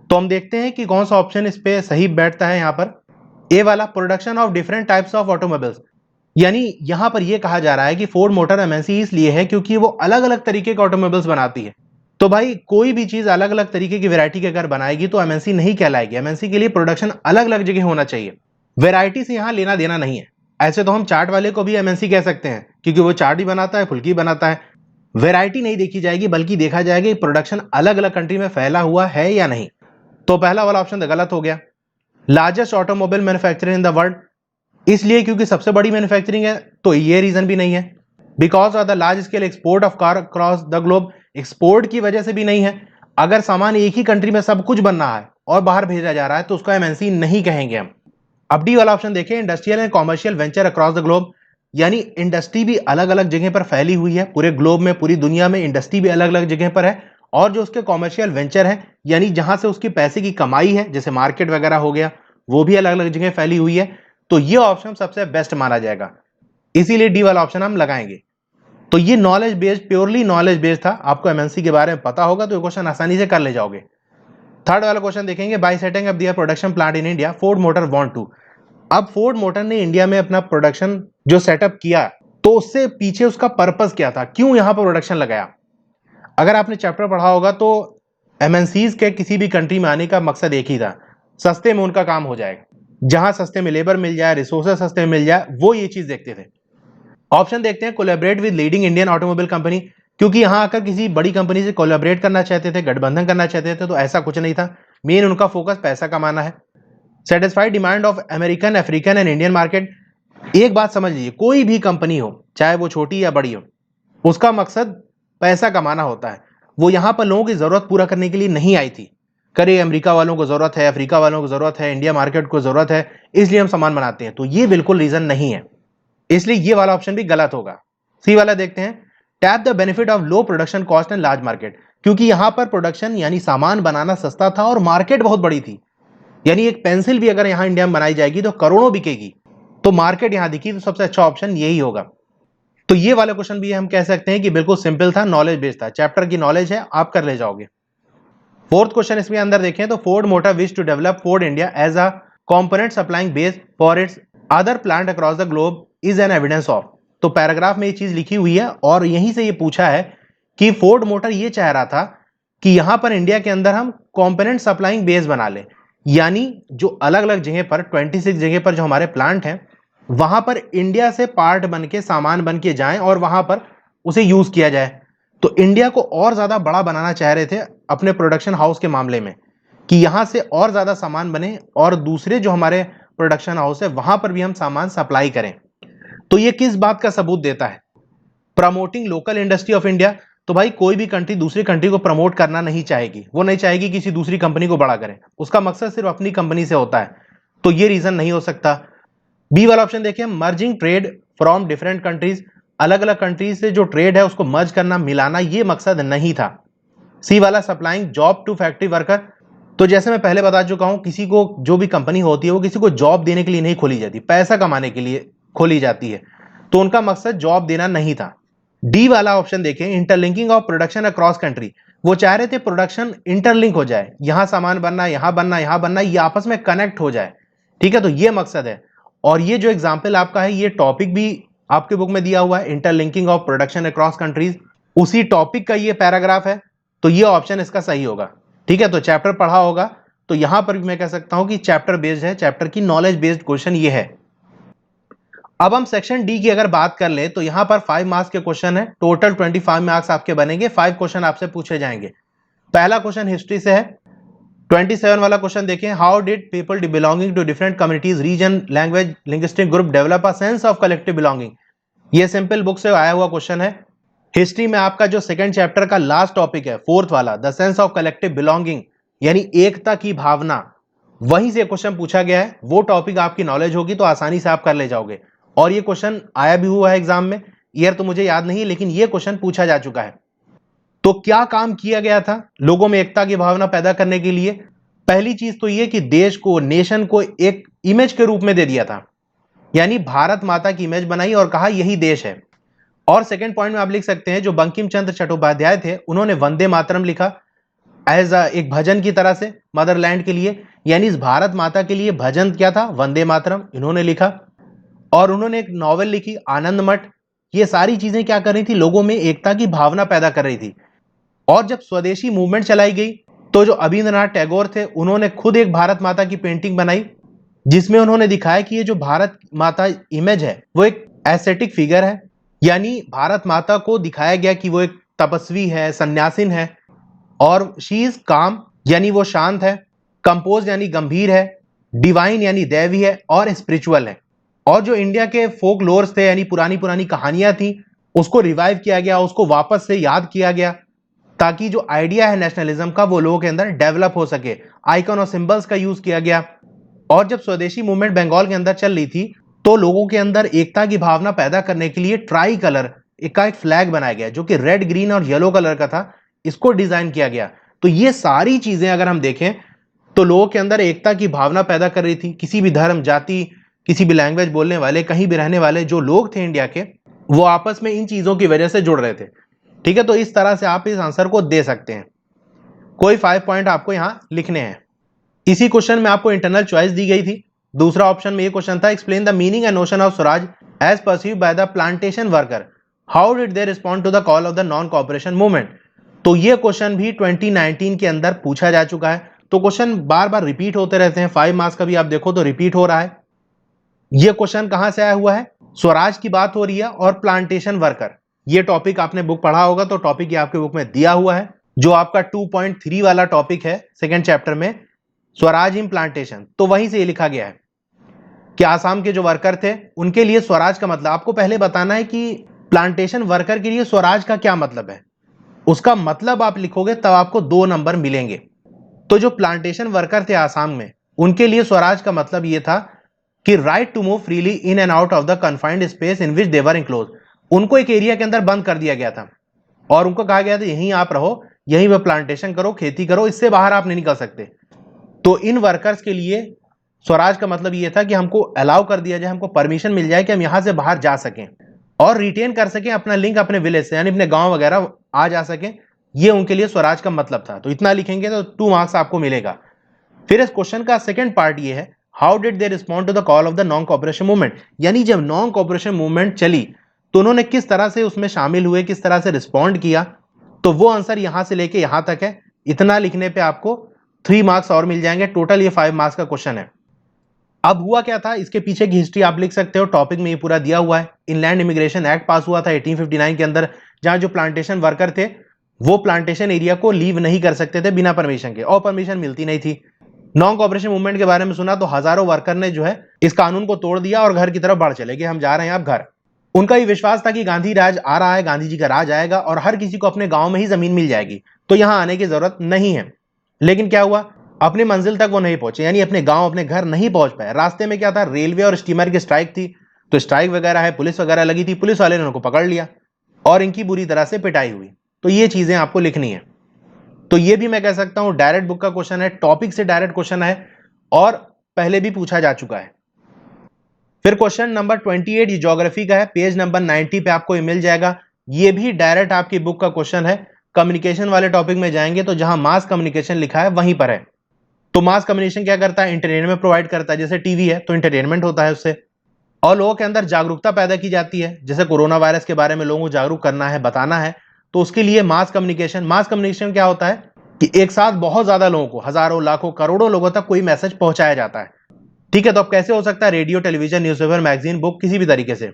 तो हम देखते हैं कि कौन सा ऑप्शन इस पे सही बैठता है। यहां पर ए वाला production of different types of automobiles, यानी यहां पर यह कहा जा रहा है कि फोर्ड मोटर एमएनसी इसलिए है क्योंकि वो अलग अलग तरीके के ऑटोमोबाइल्स बनाती है। तो भाई कोई भी चीज अलग अलग तरीके की वैरायटी के अगर बनाएगी तो एमएनसी नहीं कहलाएगी। एमएनसी के लिए प्रोडक्शन अलग अलग जगह होना चाहिए, वैरायटी से यहां लेना देना नहीं है। ऐसे तो हम चाट वाले को भी एमएनसी कह सकते हैं क्योंकि वो चाट ही बनाता है, फुल्की बनाता है। वैरायटी नहीं देखी जाएगी बल्कि देखा जाएगा कि प्रोडक्शन अलग अलग कंट्री में फैला हुआ है या नहीं। तो पहला वाला ऑप्शन तो गलत हो गया। Largest automobile manufacturer in the world, इसलिए क्योंकि सबसे बड़ी मैन्युफैक्चरिंग है, तो ये रीजन भी नहीं है। Because of the large scale export of car across the globe, export की वजह से भी नहीं है। अगर सामान एक ही कंट्री में सब कुछ बन रहा है और बाहर भेजा जा रहा है तो उसको एमएनसी नहीं कहेंगे हम। अब डी वाला ऑप्शन देखें, industrial and commercial venture across the globe, यानी इंडस्ट्री भी अलग अलग जगह पर फैली हुई है। पूरे ग्लोब में, पूरी दुनिया में इंडस्ट्री भी अलग अलग जगह पर है। और जो उसके कॉमर्शियल वेंचर है, यानी जहां से उसकी पैसे की कमाई है, जैसे मार्केट वगैरह हो गया, वो भी अलग अलग जगह फैली हुई है। तो ये ऑप्शन सबसे बेस्ट माना जाएगा, इसीलिए डी वाला ऑप्शन हम लगाएंगे। तो ये knowledge based, purely knowledge based था। आपको एमएनसी के बारे में पता होगा तो ये क्वेश्चन आसानी से कर ले जाओगे। थर्ड वाला क्वेश्चन देखेंगे, by setting up their production plant in India Ford motor want to. अब फोर्ड मोटर ने इंडिया में अपना प्रोडक्शन जो सेटअप किया, तो उससे पीछे उसका पर्पस क्या था, क्यों यहां पर प्रोडक्शन लगाया। अगर आपने चैप्टर पढ़ा होगा तो एमएनसीज के किसी भी कंट्री में आने का मकसद एक ही था, सस्ते में उनका काम हो जाएगा। जहां सस्ते में लेबर मिल जाए, रिसोर्सेज सस्ते में मिल जाए, वो ये चीज देखते थे। ऑप्शन देखते हैं, collaborate with leading Indian automobile company, क्योंकि यहां आकर किसी बड़ी कंपनी से कोलैबोरेट करना चाहते थे, गठबंधन करना चाहते थे, तो ऐसा कुछ नहीं था। मेन उनका फोकस पैसा कमाना है। Satisfy demand of American, African and Indian market. एक बात समझ लीजिए, कोई भी कंपनी हो, चाहे वो छोटी या बड़ी हो, उसका मकसद पैसा कमाना होता है। वो यहां पर लोगों की जरूरत पूरा करने के लिए नहीं आई थी, करे अमेरिका वालों को जरूरत है, अफ्रीका वालों को जरूरत है, इंडिया मार्केट को जरूरत है, इसलिए हम सामान बनाते हैं। तो ये बिल्कुल रीजन नहीं है, इसलिए ये वाला ऑप्शन भी गलत होगा। सी वाला देखते हैं, tap the benefit of low production cost and large market, क्योंकि यहां पर प्रोडक्शन यानी सामान बनाना सस्ता था और मार्केट बहुत बड़ी थी। यानी एक पेंसिल भी अगर यहां इंडिया में बनाई जाएगी तो करोड़ों बिकेगी, तो मार्केट यहां दिखी, तो सबसे अच्छा ऑप्शन यही होगा। तो ये वाला क्वेश्चन भी हम कह सकते हैं कि बिल्कुल सिंपल था, नॉलेज बेस्ड था। चैप्टर की नॉलेज है, आप कर ले जाओगे। फोर्थ क्वेश्चन इसमें अंदर देखें तो Ford motor wish to develop Ford India as a component supplying base for its other plant across the globe is an evidence of. तो पैराग्राफ में ये चीज लिखी हुई है और यहीं से ये पूछा है कि फोर्ड मोटर ये चाह रहा था कि यहां पर इंडिया के अंदर हम कंपोनेंट सप्लाइंग बेस बना ले, यानी जो अलग अलग जगह पर 26 जगह पर जो हमारे प्लांट हैं वहां पर इंडिया से पार्ट बन के सामान बन के जाएं और वहां पर उसे यूज किया जाए। तो इंडिया को और ज्यादा बड़ा बनाना चाह रहे थे अपने प्रोडक्शन हाउस के मामले में कि यहां से और ज्यादा सामान बने और दूसरे जो हमारे प्रोडक्शन हाउस है वहां पर भी हम सामान सप्लाई करें। तो ये किस बात का सबूत देता है? Promoting local industry of India. तो भाई कोई भी कंट्री दूसरी कंट्री को प्रमोट करना नहीं चाहेगी, वो नहीं चाहेगी किसी दूसरी कंपनी को बड़ा करें, उसका मकसद सिर्फ अपनी कंपनी से होता है। तो ये रीजन नहीं हो सकता। बी वाला ऑप्शन देखिए, merging trade from different countries, अलग अलग कंट्रीज से जो ट्रेड है उसको मर्ज करना, मिलाना, ये मकसद नहीं था। सी वाला, supplying job to factory worker. तो जैसे मैं पहले बता चुका हूं, किसी को जो भी कंपनी होती है वो किसी को जॉब देने के लिए नहीं खोली जाती, पैसा कमाने के लिए खोली जाती है, तो उनका मकसद जॉब देना नहीं था। डी वाला ऑप्शन देखें, interlinking of production across country. वो चाह रहे थे प्रोडक्शन इंटरलिंक हो जाए, यहां सामान बनना, यहां बनना, यहां बनना, ये आपस में कनेक्ट हो जाए। ठीक है, तो ये मकसद है। और ये जो एग्जाम्पल आपका है, ये टॉपिक भी आपके बुक में दिया हुआ है, interlinking of production across countries, उसी टॉपिक का ये पैराग्राफ है। तो ये ऑप्शन इसका सही होगा। ठीक है, तो चैप्टर पढ़ा होगा तो यहां पर भी मैं कह सकता हूं कि चैप्टर बेस्ड है, चैप्टर की नॉलेज बेस्ड क्वेश्चन ये है। अब हम सेक्शन डी की अगर बात कर ले तो यहां पर 5 मार्क्स के क्वेश्चन है, टोटल 25 मार्क्स आपके बनेंगे, 5 क्वेश्चन आपसे पूछे जाएंगे। पहला क्वेश्चन हिस्ट्री से है। 27 वाला क्वेश्चन देखें, how did people belonging to different communities, region, language, linguistic group develop a sense of collective belonging. ये सिंपल बुक से आया हुआ क्वेश्चन है। हिस्ट्री में आपका जो सेकंड चैप्टर का लास्ट टॉपिक है, फोर्थ वाला, the sense of collective belonging, यानी एकता की भावना, वहीं से क्वेश्चन पूछा गया है। वो टॉपिक आपकी नॉलेज होगी तो आसानी से आप कर ले जाओगे। और ये क्वेश्चन आया भी हुआ है एग्जाम में, ईयर तो मुझे याद नहीं, लेकिन ये क्वेश्चन पूछा जा चुका है। तो क्या काम किया गया था लोगों में एकता की भावना पैदा करने के लिए? पहली चीज तो ये कि देश को, नेशन को एक इमेज के रूप में दे दिया था, यानी भारत माता की इमेज बनाई और कहा यही देश है। और सेकंड पॉइंट में आप लिख सकते हैं, जो बंकिम चंद्र चट्टोपाध्याय थे उन्होंने वंदे मातरम लिखा एज एक भजन की तरह से मदरलैंड के लिए, यानी इस भारत माता के लिए भजन क्या था, वंदे मातरम इन्होंने लिखा। और उन्होंने एक नॉवेल लिखी आनंद मठ। ये सारी चीजें क्या कर रही थी, लोगों में एकता की भावना पैदा कर रही थी। और जब स्वदेशी मूवमेंट चलाई गई तो जो अविंद्रनाथ टैगोर थे उन्होंने खुद एक भारत माता की पेंटिंग बनाई, जिसमें उन्होंने दिखाया कि ये जो भारत माता इमेज है वो एक एस्थेटिक फिगर है, यानी भारत माता को दिखाया गया कि वो एक तपस्वी है, सन्यासिन है, और शी इज काम यानी वो शांत है, कंपोज यानी गंभीर है, डिवाइन यानी दैवी है, और स्पिरिचुअल है। और जो इंडिया के फोक लोर्स थे, यानी पुरानी पुरानी कहानियां थी, उसको रिवाइव किया गया, उसको वापस से याद किया गया, ताकि जो आइडिया है नेशनलिज्म का वो लोगों के अंदर डेवलप हो सके। आइकन और सिंबल्स का यूज किया गया। और जब स्वदेशी मूवमेंट बंगाल के अंदर चल रही थी तो लोगों के अंदर एकता की भावना पैदा करने के लिए ट्राई कलर एक फ्लैग बनाया गया, जो कि रेड, ग्रीन और येलो कलर का था, इसको डिजाइन किया गया। तो ये सारी चीजें अगर हम देखें तो लोगों के अंदर एकता की भावना पैदा कर रही थी। किसी भी धर्म, जाति, किसी भी लैंग्वेज बोलने वाले, कहीं भी रहने वाले जो लोग थे इंडिया के, वो आपस में इन चीजों की वजह से जुड़ रहे थे। ठीक है, तो इस तरह से आप इस आंसर को दे सकते हैं। कोई 5 पॉइंट आपको यहां लिखने हैं। इसी क्वेश्चन में आपको इंटरनल चॉइस दी गई थी। दूसरा ऑप्शन में ये क्वेश्चन था, explain the meaning and notion of Swaraj as perceived by the plantation worker, how did they respond to the call of the non cooperation movement. तो ये क्वेश्चन भी 2019 के अंदर पूछा जा चुका है। तो क्वेश्चन बार बार रिपीट होते रहते हैं, 5 मार्क्स का भी आप देखो तो रिपीट हो रहा है। ये क्वेश्चन कहां से आया हुआ है, स्वराज की बात हो रही है और प्लांटेशन वर्कर। ये टॉपिक आपने बुक पढ़ा होगा तो टॉपिक ये आपके बुक में दिया हुआ है, जो आपका 2.3 वाला टॉपिक है सेकेंड चैप्टर में, स्वराज इन प्लांटेशन। तो वहीं से ये लिखा गया है कि आसाम के जो वर्कर थे उनके लिए स्वराज का मतलब, आपको पहले बताना है कि प्लांटेशन वर्कर के लिए स्वराज का क्या मतलब है। उसका मतलब आप लिखोगे तब आपको 2 नंबर मिलेंगे। तो जो प्लांटेशन वर्कर थे आसाम में, उनके लिए स्वराज का मतलब यह था कि right to move freely in and out of the confined space in which they were enclose. उनको एक एरिया के अंदर बंद कर दिया गया था और उनको कहा गया था यहीं आप रहो, यहीं पर प्लांटेशन करो, खेती करो, इससे बाहर आप नहीं निकल सकते। तो इन वर्कर्स के लिए स्वराज का मतलब यह था कि हमको अलाउ कर दिया जाए, हमको परमिशन मिल जाए कि हम यहां से बाहर जा सकें और रिटेन कर सकें अपना लिंक अपने विलेज से, यानी अपने गांव वगैरह आ जा सकें, ये उनके लिए स्वराज का मतलब था। तो इतना लिखेंगे तो 2 मार्क्स आपको मिलेगा। फिर इस क्वेश्चन का सेकंड पार्ट ये है, how did they respond to the call of the non cooperation movement, यानी जब नॉन कोऑपरेशन मूवमेंट चली तो उन्होंने किस तरह से उसमें शामिल हुए, किस तरह से रिस्पॉन्ड किया। तो वो आंसर यहां से लेके यहां तक है। इतना लिखने पे आपको 3 मार्क्स और मिल जाएंगे। टोटल ये 5 मार्क्स का क्वेश्चन है। अब हुआ क्या था, इसके पीछे की हिस्ट्री आप लिख सकते हो, टॉपिक में ये पूरा दिया हुआ है। इनलैंड इमिग्रेशन एक्ट पास हुआ था 1859 के अंदर, जहां जो प्लांटेशन वर्कर थे वो प्लांटेशन एरिया को लीव नहीं कर सकते थे बिना परमिशन के, और परमिशन मिलती नहीं थी। नॉन कोऑपरेशन मूवमेंट के बारे में सुना तो हजारों वर्कर ने जो है इस कानून को तोड़ दिया और घर की तरफ बढ़ चले गए, हम जा रहे हैं अब घर। उनका ये विश्वास था कि गांधी राज आ रहा है, गांधी जी का राज आएगा और हर किसी को अपने गांव में ही जमीन मिल जाएगी, तो यहां आने की जरूरत नहीं है। लेकिन क्या हुआ, अपनी मंजिल तक वो नहीं पहुंचे, यानी अपने गांव अपने घर नहीं पहुंच पाए। रास्ते में क्या था, रेलवे और स्टीमर की स्ट्राइक थी, तो स्ट्राइक वगैरह है, पुलिस वगैरह लगी थी, पुलिस वाले ने उनको पकड़ लिया और इनकी बुरी तरह से पिटाई हुई। तो ये चीजें आपको लिखनी है। तो ये भी मैं कह सकता हूं डायरेक्ट बुक का क्वेश्चन है, टॉपिक से डायरेक्ट क्वेश्चन है और पहले भी पूछा जा चुका है। फिर क्वेश्चन नंबर 28 ये ज्योग्राफी का है, पेज नंबर 90 पे आपको ये मिल जाएगा। ये भी डायरेक्ट आपकी बुक का क्वेश्चन है। कम्युनिकेशन वाले टॉपिक में जाएंगे तो जहां मास कम्युनिकेशन लिखा है वहीं पर है। तो मास कम्युनिकेशन क्या करता है, एंटरटेनमेंट प्रोवाइड करता है। जैसे टीवी है तो एंटरटेनमेंट होता है उससे, और लोगों के अंदर जागरूकता पैदा की जाती है। जैसे कोरोना वायरस के बारे में लोगों को जागरूक करना है, बताना है, तो उसके लिए मास कम्युनिकेशन क्या होता है कि एक साथ बहुत ज्यादा लोगों को, हजारों लाखों करोड़ों लोगों तक कोई मैसेज पहुंचाया जाता है। ठीक है, तो अब कैसे हो सकता है, radio, television, newspaper, magazine, book, किसी भी तरीके से।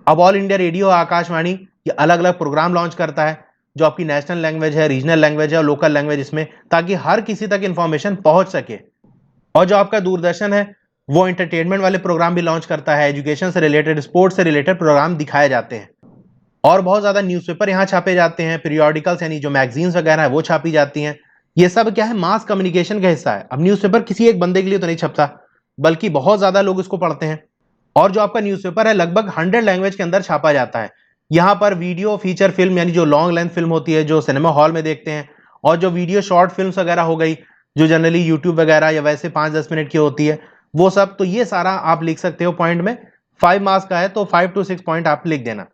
अब ऑल इंडिया रेडियो, आकाशवाणी, ये अलग अलग प्रोग्राम लॉन्च करता है जो आपकी नेशनल लैंग्वेज है, रीजनल लैंग्वेज है और लोकल लैंग्वेज इसमें, ताकि हर किसी तक इंफॉर्मेशन पहुंच सके। और जो आपका दूरदर्शन है वो एंटरटेनमेंट वाले प्रोग्राम भी लॉन्च करता है, एजुकेशन से रिलेटेड, स्पोर्ट्स से रिलेटेड प्रोग्राम दिखाए जाते हैं। और बहुत ज्यादा न्यूज़पेपर यहाँ छापे जाते हैं, पीरियोडिकल्स यानी जो मैगजीन्स वगैरह है वो छापी जाती हैं। ये सब क्या है, मास कम्युनिकेशन का हिस्सा है। अब न्यूज़पेपर किसी एक बंदे के लिए तो नहीं छपता, बल्कि बहुत ज्यादा लोग इसको पढ़ते हैं। और जो आपका न्यूज़पेपर है लगभग 100 लैंग्वेज के अंदर छापा जाता है। यहाँ पर वीडियो, फीचर फिल्म यानी जो लॉन्ग लेंथ फिल्म होती है जो सिनेमा हॉल में देखते हैं, और जो वीडियो शॉर्ट फिल्म वगैरह हो गई जो जनरली यूट्यूब वगैरह या वैसे 5-10 मिनट की होती है, वो सब। तो ये सारा आप लिख सकते हो पॉइंट में। 5 मार्क्स का है तो 5 to 6 पॉइंट आप लिख देना।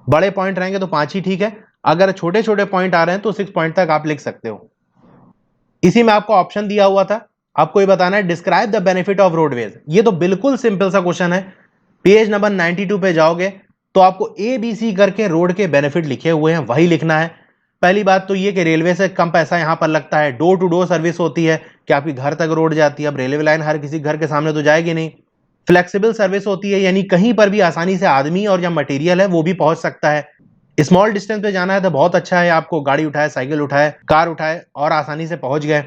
बड़े पॉइंट रहेंगे तो 5 ही ठीक है, अगर छोटे छोटे पॉइंट आ रहे हैं तो 6 पॉइंट तक आप लिख सकते हो। इसी में आपको ऑप्शन दिया हुआ था, आपको ये बताना है describe the benefit of roadways. ये तो बिल्कुल सिंपल सा क्वेश्चन है। पेज नंबर 92 पे जाओगे तो आपको ABC करके रोड के बेनिफिट लिखे हुए हैं, वही लिखना है। पहली बात तो ये कि रेलवे से कम पैसा यहां पर लगता है, डोर टू डोर सर्विस होती है कि आपकी घर तक रोड जाती है। अब रेलवे लाइन हर किसी घर के सामने तो जाएगी नहीं। फ्लेक्सिबल सर्विस होती है, यानी कहीं पर भी आसानी से आदमी और जो मटेरियल है वो भी पहुंच सकता है। स्मॉल डिस्टेंस पे जाना है तो बहुत अच्छा है, आपको गाड़ी उठाए, साइकिल उठाए, कार उठाए और आसानी से पहुंच गए।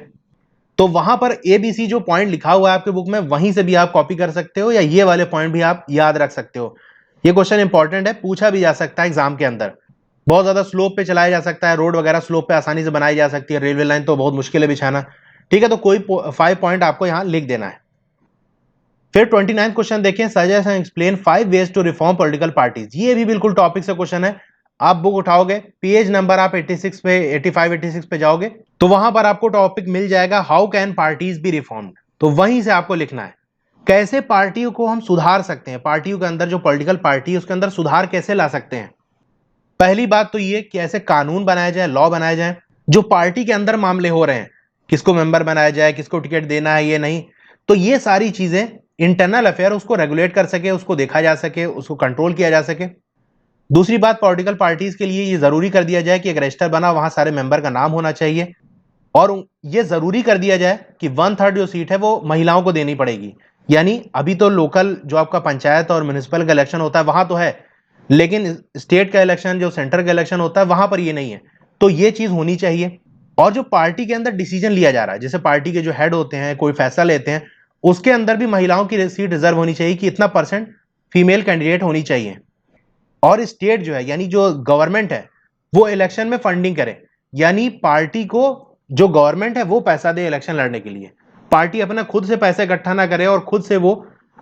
तो वहां पर ABC जो पॉइंट लिखा हुआ है आपके बुक में, वहीं से भी आप कॉपी कर सकते हो, या ये वाले पॉइंट भी आप याद रख सकते हो। ये क्वेश्चन इंपॉर्टेंट है, पूछा भी जा सकता है एग्जाम के अंदर। बहुत ज्यादा स्लोप पे चलाया जा सकता है, रोड वगैरह स्लोप पे आसानी से बनाई जा सकती है, रेलवे लाइन तो बहुत मुश्किल है बिछाना। ठीक है, तो कोई 5 पॉइंट आपको यहां लिख देना है। फिर 29 क्वेश्चन देखें, suggest and explain 5 ways to reform political parties. ये भी बिल्कुल टॉपिक से क्वेश्चन है। आप बुक उठाओगे, पेज नंबर आप 86 पे, 85-86 पे जाओगे तो वहां पर आपको टॉपिक मिल जाएगा, how can parties B reformed. तो वहीं से आपको लिखना है कैसे पार्टियों को हम सुधार सकते हैं, पार्टियों के अंदर जो पॉलिटिकल पार्टी है उसके अंदर सुधार कैसे ला सकते हैं। पहली बात तो ये कि ऐसे कानून बनाया जाए, लॉ बनाया जाए, जो पार्टी के अंदर मामले हो रहे हैं, किसको मेंबर बनाया जाए, किसको टिकट देना है, ये नहीं। तो ये सारी चीजें इंटरनल अफेयर उसको रेगुलेट कर सके, उसको देखा जा सके, उसको कंट्रोल किया जा सके। दूसरी बात, पॉलिटिकल पार्टीज के लिए ये जरूरी कर दिया जाए कि एक रजिस्टर बना, वहां सारे मेंबर का नाम होना चाहिए। और ये जरूरी कर दिया जाए कि 1/3 जो सीट है वो महिलाओं को देनी पड़ेगी। यानी अभी तो लोकल जो आपका पंचायत और म्युनिसिपल का इलेक्शन होता है वहां तो है, लेकिन स्टेट का इलेक्शन, जो सेंटर का इलेक्शन होता है, वहां पर ये नहीं है। तो ये चीज होनी चाहिए। और जो पार्टी के अंदर डिसीजन लिया जा रहा है, जैसे पार्टी के जो हेड होते हैं, कोई फैसला लेते हैं, उसके अंदर भी महिलाओं की सीट रिजर्व होनी चाहिए कि इतना % फीमेल कैंडिडेट होनी चाहिए। और स्टेट जो है, यानी जो गवर्नमेंट है, वो इलेक्शन में फंडिंग करे, यानी पार्टी को जो गवर्नमेंट है वो पैसा दे इलेक्शन लड़ने के लिए। पार्टी अपना खुद से पैसा इकट्ठा ना करे और खुद से वो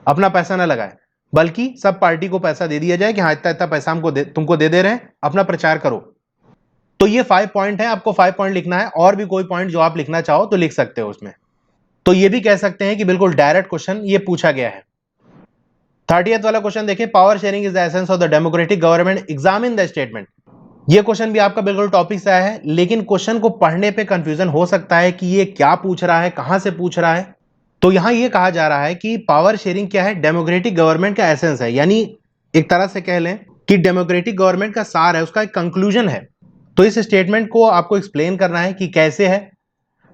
अपना पैसा ना लगाए, बल्कि सब पार्टी को पैसा दे दिया जाए कि हाँ इतना इतना पैसा हमको तुमको दे रहे हैं, अपना प्रचार करो। तो ये 5 पॉइंट है, आपको 5 पॉइंट लिखना है, और भी कोई पॉइंट जो आप लिखना चाहो तो लिख सकते हो उसमें। तो ये भी कह सकते हैं कि बिल्कुल डायरेक्ट क्वेश्चन ये पूछा गया है। 30th वाला क्वेश्चन देखिए, power sharing is the essence of the democratic government, examine the statement. ये क्वेश्चन भी आपका बिल्कुल टॉपिक से आया है, लेकिन क्वेश्चन को पढ़ने पे कंफ्यूजन हो सकता है कि ये क्या पूछ रहा है, कहां से पूछ रहा है। तो यहां ये कहा जा रहा है कि पावर शेयरिंग क्या है, डेमोक्रेटिक गवर्नमेंट का एसेंस है, यानी एक तरह से कह लें कि डेमोक्रेटिक गवर्नमेंट का सार है, उसका एक कंक्लूजन है। तो इस स्टेटमेंट को आपको एक्सप्लेन करना है कि कैसे है।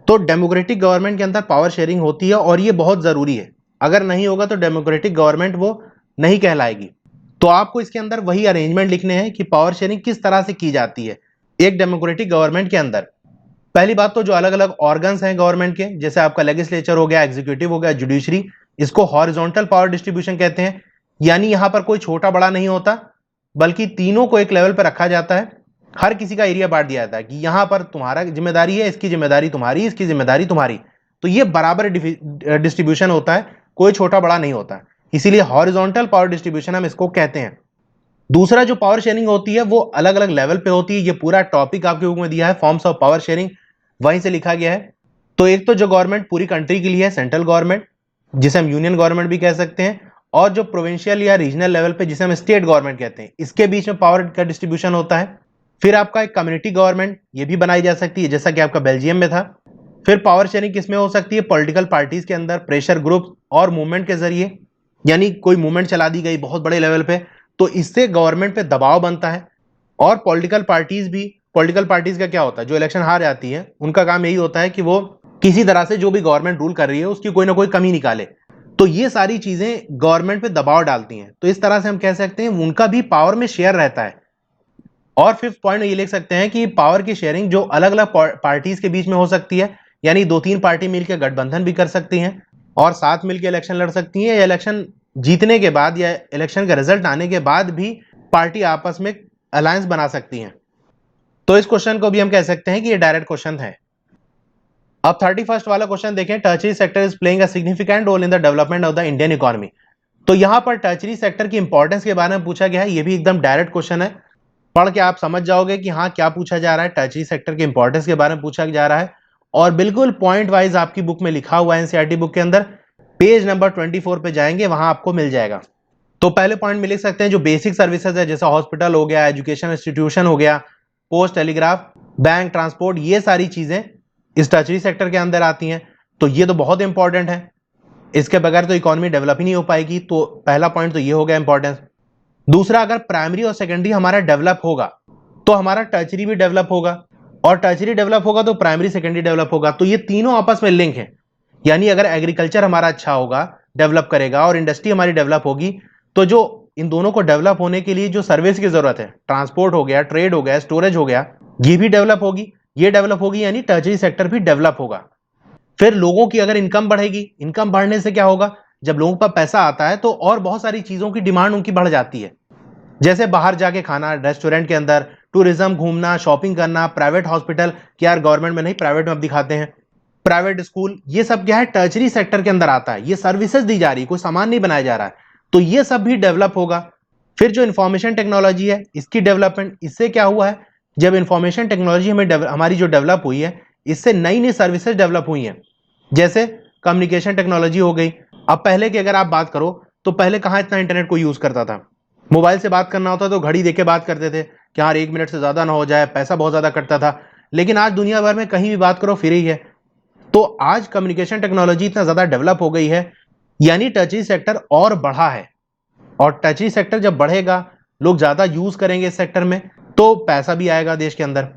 तो डेमोक्रेटिक गवर्नमेंट के अंदर पावर शेयरिंग होती है और ये बहुत जरूरी है। अगर नहीं होगा तो डेमोक्रेटिक गवर्नमेंट वो नहीं कहलाएगी। तो आपको इसके अंदर वही अरेंजमेंट लिखने हैं कि पावर शेयरिंग किस तरह से की जाती है एक डेमोक्रेटिक गवर्नमेंट के अंदर। पहली बात तो जो अलग अलग ऑर्गन्स हैं गवर्नमेंट के, जैसे आपका लेजिस्लेचर हो गया, एग्जीक्यूटिव हो गया, जुडिशरी, इसको हॉरिजॉन्टल पावर डिस्ट्रीब्यूशन कहते हैं। यानी यहां पर कोई छोटा बड़ा नहीं होता, बल्कि तीनों को एक लेवल पर रखा जाता है। हर किसी का एरिया बांट दिया जाता है कि यहां पर तुम्हारा जिम्मेदारी है, इसकी जिम्मेदारी तुम्हारी, इसकी जिम्मेदारी तुम्हारी। तो ये बराबर डिस्ट्रीब्यूशन होता है, कोई छोटा बड़ा नहीं होता, इसीलिए हॉरिजॉन्टल पावर डिस्ट्रीब्यूशन हम इसको कहते हैं। दूसरा जो पावर शेयरिंग होती है वो अलग अलग लेवल पे होती है। ये पूरा टॉपिक आपके बुक में दिया है, फॉर्म्स ऑफ पावर शेयरिंग, वहीं से लिखा गया है। तो एक तो जो गवर्नमेंट पूरी कंट्री के लिए है, सेंट्रल गवर्नमेंट, जिसे हम यूनियन गवर्नमेंट भी कह सकते हैं, और जो प्रोविंशियल या रीजनल लेवल पे जिसे हम स्टेट गवर्नमेंट कहते हैं, इसके बीच में पावर का डिस्ट्रीब्यूशन होता है। फिर आपका एक कम्युनिटी गवर्नमेंट, ये भी बनाई जा सकती है, जैसा कि आपका बेल्जियम में था। फिर पावर शेयरिंग किसमें हो सकती है, पॉलिटिकल पार्टीज के अंदर, प्रेशर ग्रुप और मूवमेंट के जरिए, यानी कोई मूवमेंट चला दी गई बहुत बड़े लेवल पे, तो इससे गवर्नमेंट पे दबाव बनता है। और पॉलिटिकल पार्टीज भी, पॉलिटिकल पार्टीज का क्या होता है, जो इलेक्शन हार जाती है उनका काम यही होता है कि वो किसी तरह से जो भी गवर्नमेंट रूल कर रही है उसकी कोई ना कोई कमी निकाले। तो ये सारी चीजें गवर्नमेंट पे दबाव डालती हैं, तो इस तरह से हम कह सकते हैं उनका भी पावर में शेयर रहता है। और फिफ्थ पॉइंट ये लिख सकते हैं कि पावर की शेयरिंग जो अलग अलग पार्टीज के बीच में हो सकती है, यानी दो तीन पार्टी मिलकर गठबंधन भी कर सकती हैं और साथ मिलकर इलेक्शन लड़ सकती हैं, या इलेक्शन जीतने के बाद या इलेक्शन का रिजल्ट आने के बाद भी पार्टी आपस में अलायंस बना सकती हैं। तो इस क्वेश्चन को भी हम कह सकते हैं कि ये डायरेक्ट क्वेश्चन है। अब 31st वाला क्वेश्चन देखें, tertiary sector is playing a significant role in the development of the Indian economy. तो यहां पर टर्शरी सेक्टर की इंपॉर्टेंस के बारे में पूछा गया है, ये भी एकदम डायरेक्ट क्वेश्चन है। पढ़ के आप समझ जाओगे कि हाँ क्या पूछा जा रहा है, टर्शरी सेक्टर के इंपॉर्टेंस के बारे में पूछा जा रहा है, और बिल्कुल पॉइंट वाइज आपकी बुक में लिखा हुआ है, एनसीईआरटी बुक के अंदर पेज नंबर 24 पे जाएंगे, वहां आपको मिल जाएगा। तो पहले पॉइंट में लिख सकते हैं जो बेसिक सर्विसेज है, जैसे हॉस्पिटल हो गया, एजुकेशन इंस्टीट्यूशन हो गया, पोस्ट, टेलीग्राफ, बैंक, ट्रांसपोर्ट, ये सारी चीजें इस टर्शरी सेक्टर के अंदर आती हैं। तो ये तो बहुत इंपॉर्टेंट है, इसके बगैर तो इकोनॉमी डेवलप ही नहीं हो पाएगी। तो पहला पॉइंट तो ये हो गया इंपॉर्टेंस। दूसरा, अगर प्राइमरी और सेकेंडरी हमारा डेवलप होगा तो हमारा टर्शरी भी डेवलप होगा, और टर्शरी डेवलप होगा तो प्राइमरी सेकेंडरी डेवलप होगा। तो ये तीनों आपस में लिंक है, यानी अगर एग्रीकल्चर हमारा अच्छा होगा, डेवलप करेगा, और इंडस्ट्री हमारी डेवलप होगी, तो जो इन दोनों को डेवलप होने के लिए जो सर्विस की जरूरत है, ट्रांसपोर्ट हो गया, ट्रेड हो गया, स्टोरेज हो गया, ये भी डेवलप होगी। ये डेवलप होगी यानी टर्शरी सेक्टर भी डेवलप होगा। फिर लोगों की अगर इनकम बढ़ेगी, इनकम बढ़ने से क्या होगा, जब लोगों पर पैसा आता है तो और बहुत सारी चीजों की डिमांड उनकी बढ़ जाती है, जैसे बाहर जाके खाना, रेस्टोरेंट के अंदर, टूरिज्म, घूमना, शॉपिंग करना, प्राइवेट हॉस्पिटल, क्या यार गवर्नमेंट में नहीं, प्राइवेट में अब दिखाते हैं, प्राइवेट स्कूल, ये सब क्या है, टर्शरी सेक्टर के अंदर आता है। ये सर्विसेज दी जा रही है, कोई सामान नहीं बनाया जा रहा है, तो ये सब भी डेवलप होगा। फिर जो इंफॉर्मेशन टेक्नोलॉजी है, इसकी डेवलपमेंट, इससे क्या हुआ है, जब इंफॉर्मेशन टेक्नोलॉजी हमारी जो डेवलप हुई है, इससे नई नई सर्विसेज डेवलप हुई हैं, जैसे कम्युनिकेशन टेक्नोलॉजी हो गई। अब पहले की अगर आप बात करो तो पहले कहाँ इतना इंटरनेट को यूज करता था, मोबाइल से बात करना होता तो घड़ी देके बात करते थे कि यार 1 मिनट से ज्यादा ना हो जाए, पैसा बहुत ज्यादा कटता था। लेकिन आज दुनिया भर में कहीं भी बात करो फ्री है। तो आज कम्युनिकेशन टेक्नोलॉजी इतना ज्यादा डेवलप हो गई है, यानी टर्शरी सेक्टर और बढ़ा है। और टर्शरी सेक्टर जब बढ़ेगा, लोग ज्यादा यूज करेंगे इस सेक्टर में, तो पैसा भी आएगा देश के अंदर।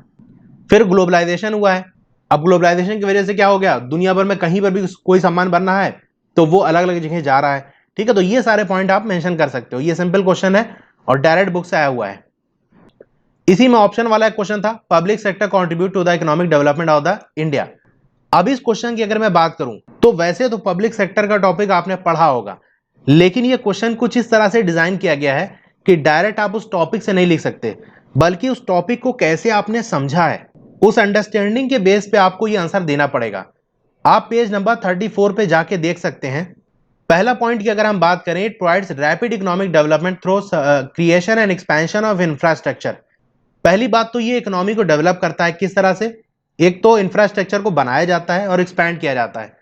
फिर ग्लोबलाइजेशन हुआ है। अब ग्लोबलाइजेशन की वजह से क्या हो गया, दुनिया भर में कहीं पर भी कोई सामान बनना है तो वो अलग अलग जगह जा रहा है। ठीक है, तो ये सारे पॉइंट आप मेंशन कर सकते हो। ये सिंपल क्वेश्चन है और डायरेक्ट बुक से आया हुआ है। इसी में ऑप्शन वाला एक क्वेश्चन था, public sector contribute to the economic development of the India. अब इस क्वेश्चन की अगर मैं बात करूं तो वैसे तो पब्लिक सेक्टर का टॉपिक आपने पढ़ा होगा, लेकिन ये क्वेश्चन कुछ इस तरह से डिजाइन किया गया है कि डायरेक्ट आप उस टॉपिक से नहीं लिख सकते, बल्कि उस टॉपिक को कैसे आपने समझा है, उस अंडरस्टैंडिंग के बेस पे आपको ये आंसर देना पड़ेगा। आप पेज नंबर 34 पे जाके देख सकते हैं। पहला पॉइंट की अगर हम बात करें, it provides rapid economic development through creation and expansion of infrastructure. पहली बात तो ये इकोनॉमी को डेवलप करता है किस तरह से, एक तो इंफ्रास्ट्रक्चर को बनाया जाता है और एक्सपैंड किया जाता है।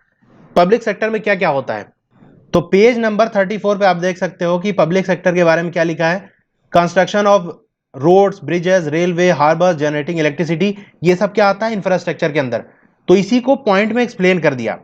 पब्लिक सेक्टर में क्या क्या होता है, तो पेज नंबर 34 पे आप देख सकते हो कि पब्लिक सेक्टर के बारे में क्या लिखा है, construction of roads, bridges, railway, harbour, generating electricity, ये सब क्या आता है इंफ्रास्ट्रक्चर के अंदर। तो इसी को पॉइंट में एक्सप्लेन कर दिया।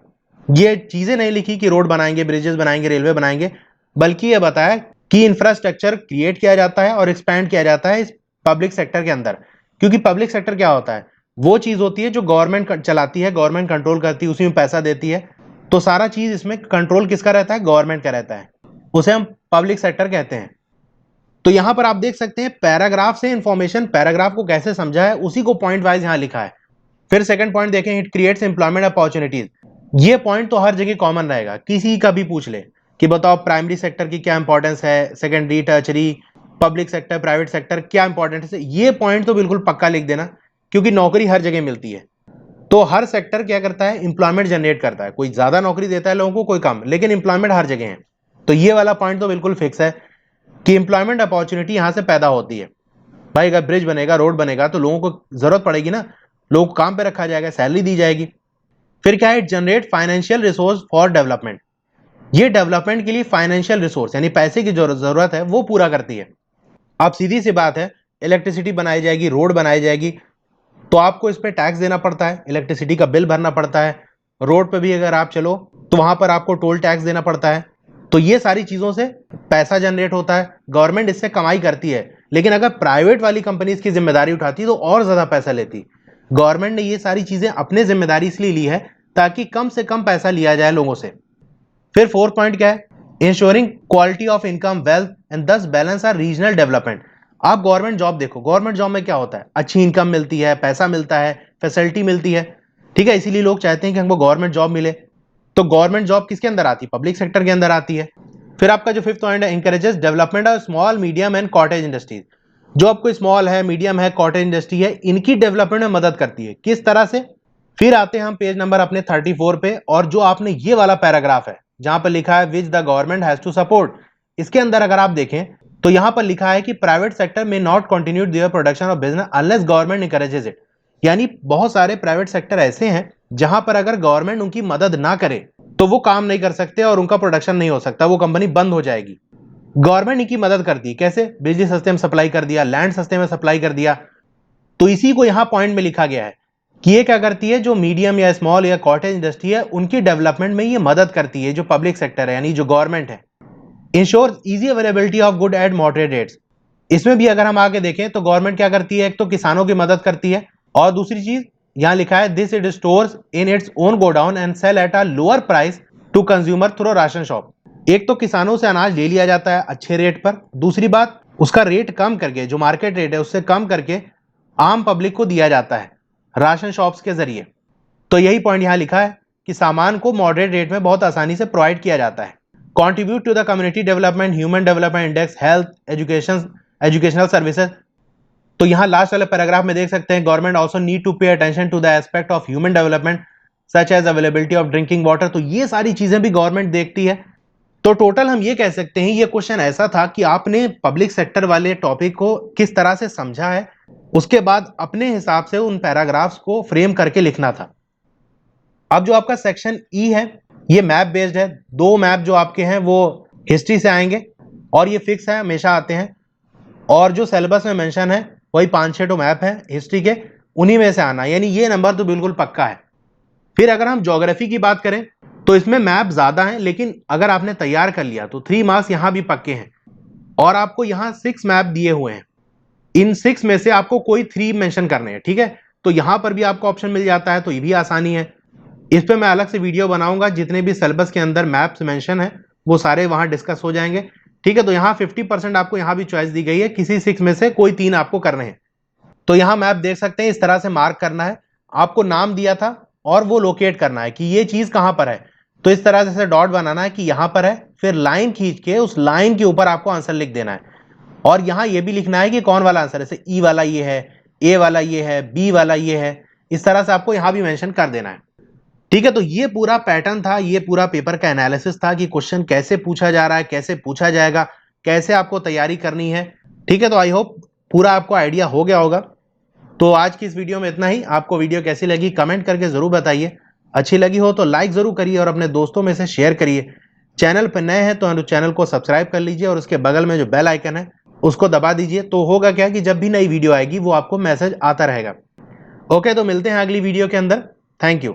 ये चीजें नहीं लिखी कि रोड बनाएंगे, ब्रिजेस बनाएंगे, रेलवे बनाएंगे, बल्कि ये बताया कि इंफ्रास्ट्रक्चर क्रिएट किया जाता है और एक्सपैंड किया जाता है इस पब्लिक सेक्टर के अंदर। क्योंकि पब्लिक सेक्टर क्या होता है, वो चीज होती है जो गवर्नमेंट चलाती है, गवर्नमेंट कंट्रोल करती है, उसी में पैसा देती है। तो सारा चीज इसमें कंट्रोल किसका रहता है, गवर्नमेंट का रहता है, उसे हम पब्लिक सेक्टर कहते हैं। तो यहां पर आप देख सकते हैं पैराग्राफ से इंफॉर्मेशन, पैराग्राफ को कैसे समझा है उसी को पॉइंट वाइज यहां लिखा है। फिर सेकंड पॉइंट देखें, इट क्रिएट्स एम्प्लॉयमेंट अपॉर्चुनिटीज। ये पॉइंट तो हर जगह कॉमन रहेगा, किसी का भी पूछ ले कि बताओ प्राइमरी सेक्टर की क्या इंपॉर्टेंस है, secondary, tertiary, public sector, private sector क्या इंपॉर्टेंस है। ये पॉइंट तो बिल्कुल पक्का लिख देना, क्योंकि नौकरी हर जगह मिलती है। तो हर सेक्टर क्या करता है, इंप्लॉयमेंट जनरेट करता है, कोई ज्यादा नौकरी देता है लोगों को, कोई कम, लेकिन इंप्लॉयमेंट हर जगह है। तो ये वाला पॉइंट तो बिल्कुल फिक्स है कि इंप्लॉयमेंट अपॉर्चुनिटी यहां से पैदा होती है। भाई अगर ब्रिज बनेगा, रोड बनेगा, तो लोगों को जरूरत पड़ेगी ना, लोगों को काम पे रखा जाएगा, सैलरी दी जाएगी। फिर क्या है, it generate financial resource for development. ये डेवलपमेंट के लिए फाइनेंशियल रिसोर्स यानी पैसे की जो जरूरत है वो पूरा करती है। अब सीधी सी बात है, इलेक्ट्रिसिटी बनाई जाएगी, रोड बनाई जाएगी, तो आपको इस पे टैक्स देना पड़ता है, इलेक्ट्रिसिटी का बिल भरना पड़ता है। रोड पे भी अगर आप चलो तो वहां पर आपको टोल टैक्स देना पड़ता है। तो ये सारी चीजों से पैसा जनरेट होता है, गवर्नमेंट इससे कमाई करती है। लेकिन अगर प्राइवेट वाली कंपनीज की जिम्मेदारी उठाती तो और ज्यादा पैसा लेती। गवर्नमेंट ने ये सारी चीजें अपने जिम्मेदारी इसलिए ली है ताकि कम से कम पैसा लिया जाए लोगों से। फिर फोर्थ पॉइंट क्या है, ensuring quality of income, wealth and दस बैलेंस आर रीजनल डेवलपमेंट। आप गवर्नमेंट जॉब देखो, गवर्नमेंट जॉब में क्या होता है, अच्छी इनकम मिलती है, पैसा मिलता है, फैसिलिटी मिलती है, ठीक है, इसीलिए लोग चाहते हैं कि हमको गवर्नमेंट जॉब मिले। तो गवर्नमेंट जॉब किसके अंदर आती है, पब्लिक सेक्टर के अंदर आती है। फिर आपका जो फिफ्थ पॉइंट है, encourages development of small, medium and cottage industries. जो आपको स्मॉल है, मीडियम है, कॉटेज इंडस्ट्री है, इनकी डेवलपमेंट में मदद करती है। किस तरह से, फिर आते हैं हम पेज नंबर अपने 34 पे, और जो आपने ये वाला पैराग्राफ है जहां पर लिखा है which the government has to support, इसके अंदर अगर आप देखें तो यहां पर लिखा है कि प्राइवेट सेक्टर में not continue their production of business unless government encourages it. यानी बहुत सारे प्राइवेट सेक्टर ऐसे हैं जहां पर अगर गवर्नमेंट उनकी मदद ना करे तो वो काम नहीं कर सकते और उनका प्रोडक्शन नहीं हो सकता, वो कंपनी बंद हो जाएगी। गवर्नमेंट इनकी मदद करती है, कैसे, बिजली सस्ते में सप्लाई कर दिया, लैंड सस्ते में सप्लाई कर दिया। तो इसी को यहां पॉइंट में लिखा गया है कि ये क्या करती है, जो मीडियम या स्मॉल या कॉटेज इंडस्ट्री है उनकी डेवलपमेंट में ये मदद करती है, जो पब्लिक सेक्टर है यानी जो गवर्नमेंट है। Ensure easy availability of good at moderate rates. इसमें भी अगर हम आगे देखें तो गवर्नमेंट क्या करती है, एक तो किसानों की मदद करती है, और दूसरी चीज यहां लिखा है this it stores in its own godown and sell at a lower price to consumer through ration shop. एक तो किसानों से अनाज ले लिया जाता है अच्छे रेट पर, दूसरी बात उसका रेट कम करके, जो मार्केट रेट है उससे कम करके आम पब्लिक को दिया जाता है राशन शॉप्स के जरिए। तो यही पॉइंट यहां लिखा है कि सामान को मॉडरेट रेट में बहुत आसानी से प्रोवाइड किया जाता है। Contribute to the community development, human development index, health, educational services. तो यहां लास्ट वाले पैराग्राफ में देख सकते हैं, government also need to pay attention to the aspect of human development such as availability of drinking water. तो ये सारी चीजें भी गवर्नमेंट देखती है। तो टोटल हम ये कह सकते हैं, ये क्वेश्चन ऐसा था कि आपने पब्लिक सेक्टर वाले टॉपिक को किस तरह से समझा है, उसके बाद अपने हिसाब से उन पैराग्राफ्स को फ्रेम करके लिखना था। अब जो आपका सेक्शन ई है ये मैप बेस्ड है। दो मैप जो आपके हैं वो हिस्ट्री से आएंगे और ये फिक्स है, हमेशा आते हैं, और जो सिलेबस में मेंशन है वही 5-6 तो मैप है हिस्ट्री के, उन्हीं में से आना, यानी ये नंबर तो बिल्कुल पक्का है। फिर अगर हम ज्योग्राफी की बात करें तो इसमें मैप ज्यादा है, लेकिन अगर आपने तैयार कर लिया तो 3 मार्क्स यहां भी पक्के हैं, और आपको यहां 6 मैप दिए हुए हैं। इन 6 में से आपको कोई 3 मेंशन करने हैं, ठीक है, तो यहां पर भी आपको ऑप्शन मिल जाता है, तो ये भी आसानी है। इस पे मैं अलग से वीडियो बनाऊंगा, जितने भी सिलेबस के अंदर मैप्स मेंशन है वो सारे वहां डिस्कस हो जाएंगे, ठीक है। तो यहाँ 50% आपको यहाँ भी चॉइस दी गई है, किसी 6 में से कोई 3 आपको करने हैं। तो यहाँ मैप देख सकते हैं, इस तरह से मार्क करना है, आपको नाम दिया था और वो लोकेट करना है कि ये चीज कहां पर है। तो इस तरह से डॉट बनाना है कि यहां पर है, फिर लाइन खींच के उस लाइन के ऊपर आपको आंसर लिख देना है, और यहां ये भी लिखना है कि कौन वाला आंसर है, जैसे ई वाला ये है, ए वाला ये है, बी वाला ये है, इस तरह से आपको यहां भी मेंशन कर देना है, ठीक है। तो ये पूरा पैटर्न था, ये पूरा पेपर का एनालिसिस था कि क्वेश्चन कैसे पूछा जा रहा है, कैसे पूछा जाएगा, कैसे आपको तैयारी करनी है, ठीक है। तो आई होप पूरा आपको आइडिया हो गया होगा। तो आज की इस वीडियो में इतना ही। आपको वीडियो कैसी लगी कमेंट करके जरूर बताइए, अच्छी लगी हो तो लाइक जरूर करिए और अपने दोस्तों में से शेयर करिए। चैनल पर नए हैं तो चैनल को सब्सक्राइब कर लीजिए और उसके बगल में जो बेल आइकन है उसको दबा दीजिए। तो होगा क्या कि जब भी नई वीडियो आएगी वो आपको मैसेज आता रहेगा। ओके, तो मिलते हैं अगली वीडियो के अंदर। Thank you.